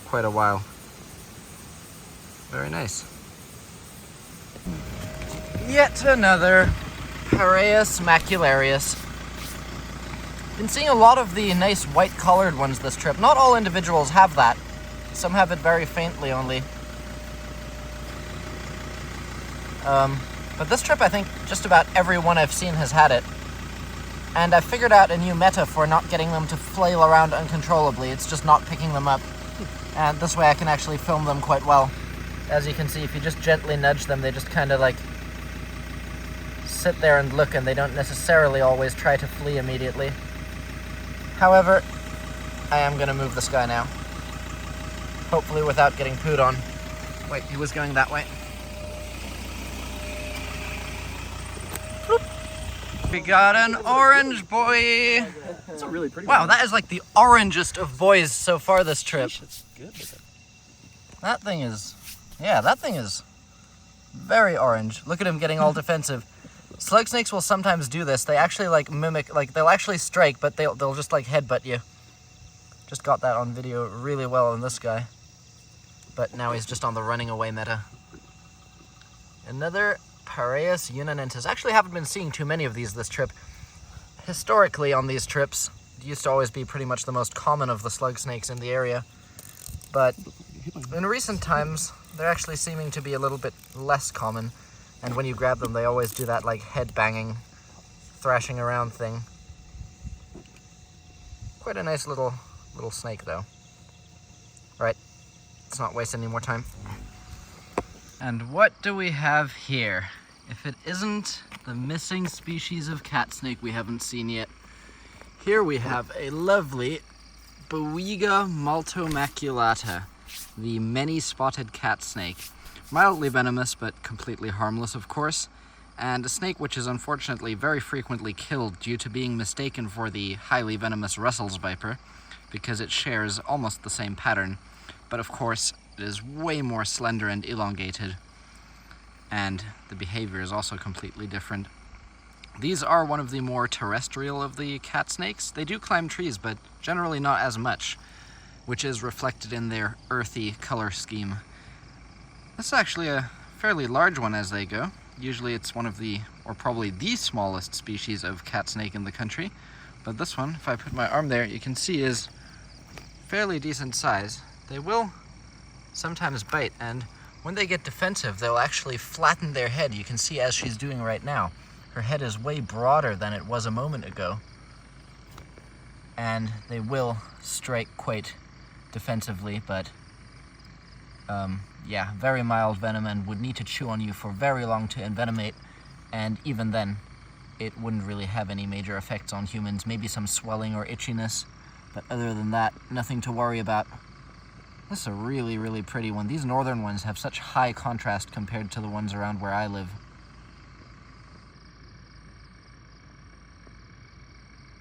quite a while. Very nice. Yet another Paraeus macularius. Been seeing a lot of the nice white colored ones this trip. Not all individuals have that. Some have it very faintly only. But this trip I think just about everyone I've seen has had it. And I've figured out a new meta for not getting them to flail around uncontrollably. It's just not picking them up. And this way I can actually film them quite well. As you can see, if you just gently nudge them, they just kind of like sit there and look, and they don't necessarily always try to flee immediately. However, I am going to move this guy now. Hopefully without getting pooed on. Wait, he was going that way. Bloop. We got an orange boy! That's a really pretty Wow, one. that is like the orangest of boys so far this trip. It's good with it. That thing is very orange. Look at him getting all defensive. Slug snakes will sometimes do this. They actually like mimic, like they'll actually strike, but they'll just like headbutt you. Just got that on video really well in this guy. But now he's just on the running away meta. Another Paraeus unanensis. Actually haven't been seeing too many of these this trip. Historically on these trips, it used to always be pretty much the most common of the slug snakes in the area. But in recent times, they're actually seeming to be a little bit less common. And when you grab them, they always do that like head banging, thrashing around thing. Quite a nice little snake though. Right, let's not waste any more time. And what do we have here? If it isn't the missing species of cat snake we haven't seen yet. Here we have a lovely Boiga maltomaculata, the many-spotted cat snake. Mildly venomous, but completely harmless, of course, and a snake which is unfortunately very frequently killed due to being mistaken for the highly venomous Russell's viper, because it shares almost the same pattern, but of course it is way more slender and elongated, and the behavior is also completely different. These are one of the more terrestrial of the cat snakes. They do climb trees, but generally not as much, which is reflected in their earthy color scheme. This is actually a fairly large one as they go. Usually it's one of the, or probably the smallest species of cat snake in the country. But this one, if I put my arm there, you can see is fairly decent size. They will sometimes bite, and when they get defensive, they'll actually flatten their head. You can see as she's doing right now. Her head is way broader than it was a moment ago. And they will strike quite defensively, but yeah, very mild venom and would need to chew on you for very long to envenomate, and even then it wouldn't really have any major effects on humans, maybe some swelling or itchiness, but other than that, nothing to worry about. This is a really, really pretty one. These northern ones have such high contrast compared to the ones around where I live.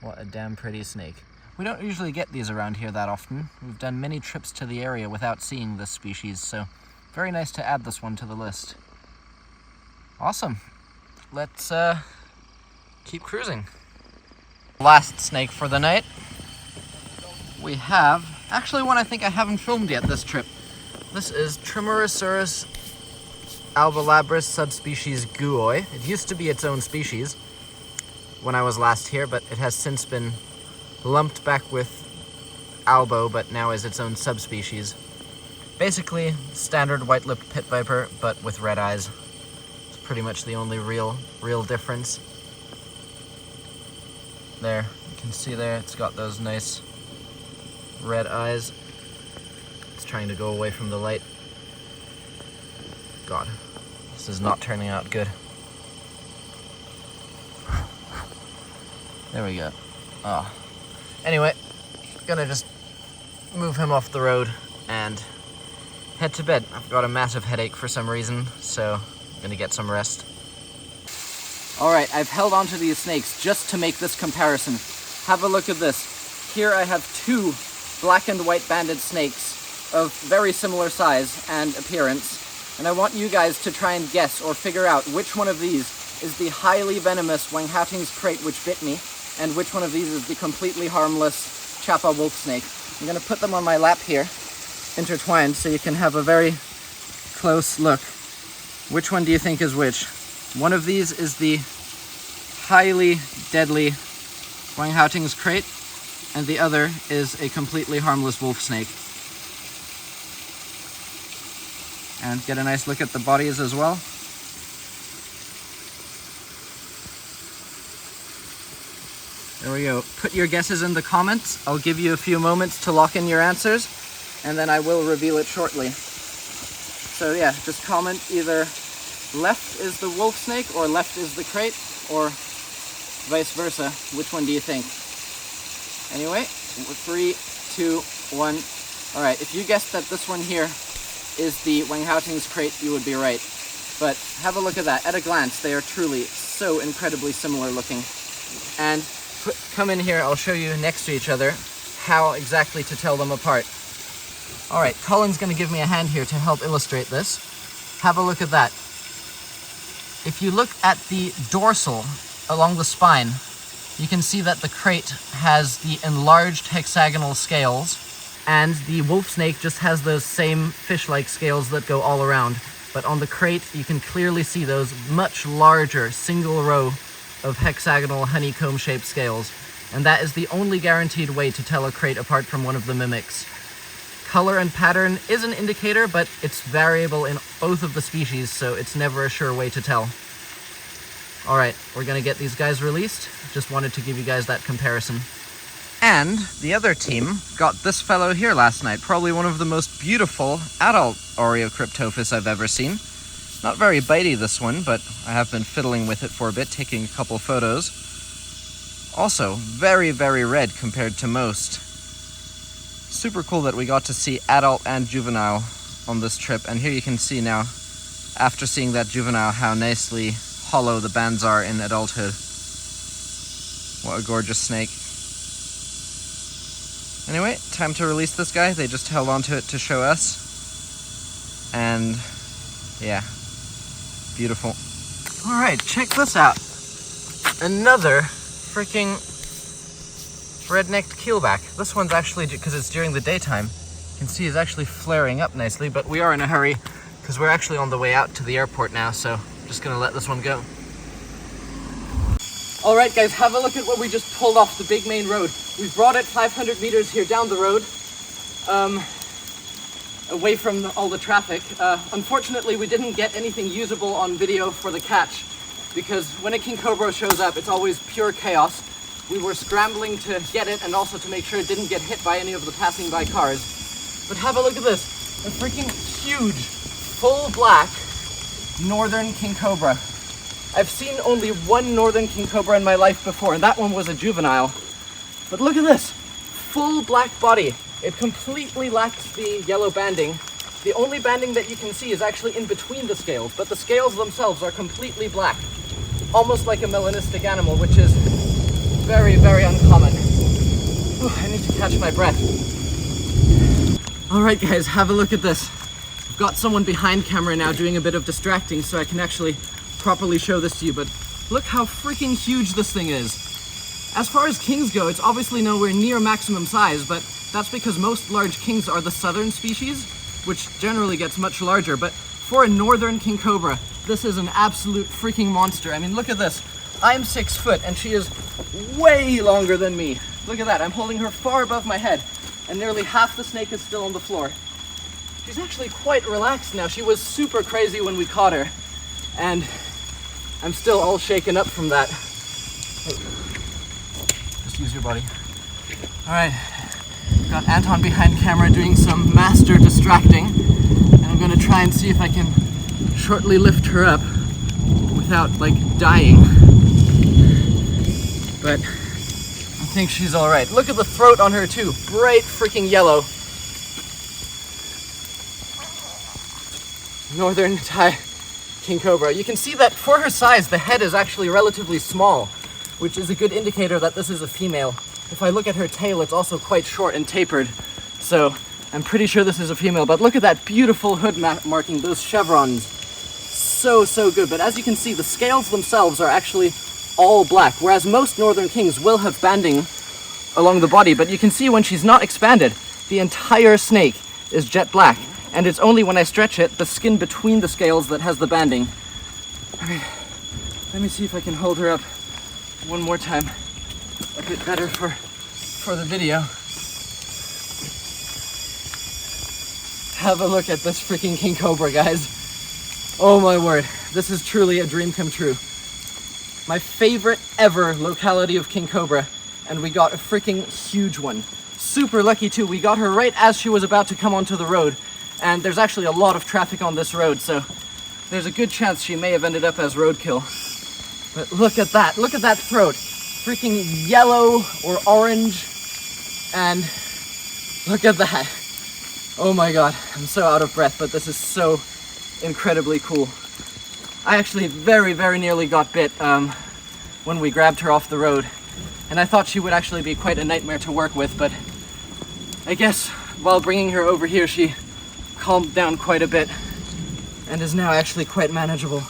What a damn pretty snake. We don't usually get these around here that often. We've done many trips to the area without seeing this species, so very nice to add this one to the list. Awesome. Let's keep cruising. Last snake for the night. We have, actually one I think I haven't filmed yet this trip. This is Trimerosaurus albolabris subspecies guoi. It used to be its own species when I was last here, but it has since been lumped back with albo, but now is its own subspecies. Basically, standard white-lipped pit viper, but with red eyes. It's pretty much the only real difference. There, you can see there, it's got those nice red eyes. It's trying to go away from the light. God, this is not turning out good. There we go. Oh. Anyway, gonna just move him off the road and head to bed. I've got a massive headache for some reason, so I'm gonna get some rest. Alright, I've held onto these snakes just to make this comparison. Have a look at this. Here I have two black and white banded snakes of very similar size and appearance, and I want you guys to try and guess or figure out which one of these is the highly venomous Wanghaoting's Krait which bit me, and which one of these is the completely harmless Chapa wolf snake. I'm going to put them on my lap here, intertwined, so you can have a very close look. Which one do you think is which? One of these is the highly deadly Wanghaoting's Krait, and the other is a completely harmless wolf snake. And get a nice look at the bodies as well. There we go. Put your guesses in the comments. I'll give you a few moments to lock in your answers, and then I will reveal it shortly. So yeah, just comment either left is the wolf snake or left is the Krait, or vice versa. Which one do you think? Anyway, 3, 2, 1. All right, if you guessed that this one here is the Wanghaoting's Krait, you would be right. But have a look at that. At a glance, they are truly so incredibly similar looking. And come in here, I'll show you next to each other how exactly to tell them apart. All right, Colin's gonna give me a hand here to help illustrate this. Have a look at that. If you look at the dorsal along the spine, you can see that the Krait has the enlarged hexagonal scales, and the wolf snake just has those same fish-like scales that go all around. But on the Krait, you can clearly see those much larger single row of hexagonal honeycomb-shaped scales, and that is the only guaranteed way to tell a Krait apart from one of the mimics. Color and pattern is an indicator, but it's variable in both of the species, so it's never a sure way to tell. Alright, we're gonna get these guys released. Just wanted to give you guys that comparison. And the other team got this fellow here last night, probably one of the most beautiful adult Oreocryptophis I've ever seen. Not very bitey, this one, but I have been fiddling with it for a bit, taking a couple photos. Also, very, very red compared to most. Super cool that we got to see adult and juvenile on this trip, and here you can see now, after seeing that juvenile, how nicely hollow the bands are in adulthood. What a gorgeous snake. Anyway, time to release this guy. They just held onto it to show us. And yeah, beautiful. All right, check this out. Another freaking red-necked keelback. This one's actually, because it's during the daytime, you can see it's actually flaring up nicely, but we are in a hurry because we're actually on the way out to the airport now, so just gonna let this one go. All right, guys, have a look at what we just pulled off the big main road. We've brought it 500 meters here down the road, away from all the traffic. Unfortunately, we didn't get anything usable on video for the catch, because when a king cobra shows up, it's always pure chaos. We were scrambling to get it and also to make sure it didn't get hit by any of the passing by cars. But have a look at this, a freaking huge, full black northern king cobra. I've seen only one northern king cobra in my life before, and that one was a juvenile. But look at this, full black body. It completely lacks the yellow banding. The only banding that you can see is actually in between the scales, but the scales themselves are completely black. Almost like a melanistic animal, which is very, very uncommon. I need to catch my breath. All right, guys, have a look at this. I've got someone behind camera now doing a bit of distracting so I can actually properly show this to you, but look how freaking huge this thing is. As far as kings go, it's obviously nowhere near maximum size, but that's because most large kings are the southern species, which generally gets much larger. But for a northern king cobra, this is an absolute freaking monster. I mean, look at this. I'm 6 foot and she is way longer than me. Look at that. I'm holding her far above my head and nearly half the snake is still on the floor. She's actually quite relaxed now. She was super crazy when we caught her and I'm still all shaken up from that. Just use your body. All right. Got Anton behind camera doing some master distracting, and I'm gonna try and see if I can shortly lift her up without like dying. But I think she's all right. Look at the throat on her too, bright freaking yellow. Northern Thai king cobra. You can see that for her size, the head is actually relatively small, which is a good indicator that this is a female. If I look at her tail, it's also quite short and tapered. So I'm pretty sure this is a female, but look at that beautiful hood marking, those chevrons. So good. But as you can see, the scales themselves are actually all black, whereas most northern kings will have banding along the body. But you can see when she's not expanded, the entire snake is jet black. And it's only when I stretch it, the skin between the scales that has the banding. Okay, let me see if I can hold her up one more time. A bit better for the video. Have a look at this freaking king cobra, guys. Oh my word, this is truly a dream come true. My favorite ever locality of king cobra, and we got a freaking huge one. Super lucky too, we got her right as she was about to come onto the road, and there's actually a lot of traffic on this road, so there's a good chance she may have ended up as roadkill. But look at that throat. Freaking yellow or orange, and look at that. Oh my god, I'm so out of breath, but this is so incredibly cool. I actually very nearly got bit when we grabbed her off the road, and I thought she would actually be quite a nightmare to work with, but I guess while bringing her over here she calmed down quite a bit and is now actually quite manageable.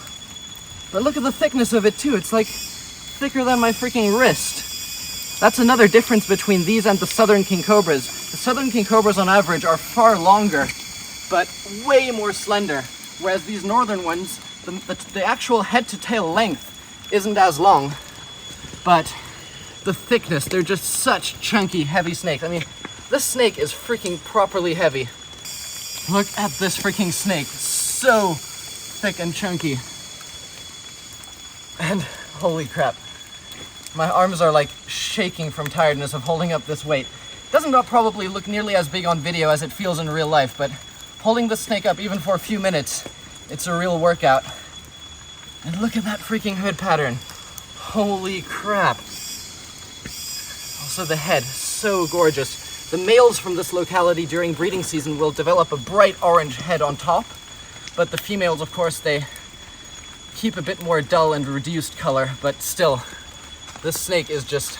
But look at the thickness of it too. It's like thicker than my freaking wrist. That's another difference between these and the southern king cobras. The southern king cobras on average are far longer, but way more slender, whereas these northern ones, the actual head to tail length isn't as long, but the thickness, they're just such chunky, heavy snakes. I mean, this snake is freaking properly heavy. Look at this freaking snake, so thick and chunky. And holy crap. My arms are like shaking from tiredness of holding up this weight. Doesn't probably look nearly as big on video as it feels in real life, but holding this snake up even for a few minutes, it's a real workout. And look at that freaking hood pattern. Holy crap. Also the head, so gorgeous. The males from this locality during breeding season will develop a bright orange head on top, but the females, of course, they keep a bit more dull and reduced color, but still, this snake is just,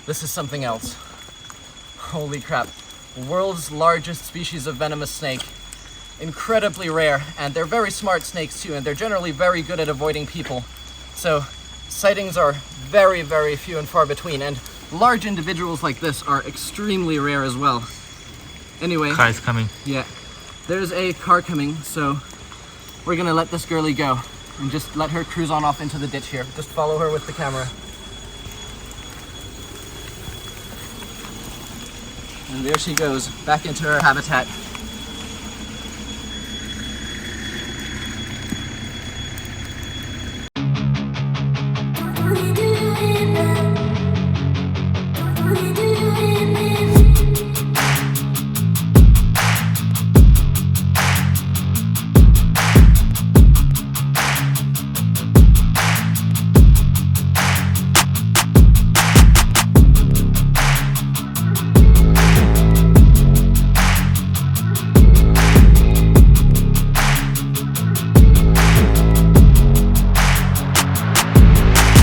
this is something else. Holy crap. World's largest species of venomous snake. Incredibly rare, and they're very smart snakes too, and they're generally very good at avoiding people. So sightings are very few and far between, and large individuals like this are extremely rare as well. Anyway. Car is coming. Yeah. There's a car coming, so we're gonna let this girlie go and just let her cruise on off into the ditch here. Just follow her with the camera. And there she goes, back into her habitat.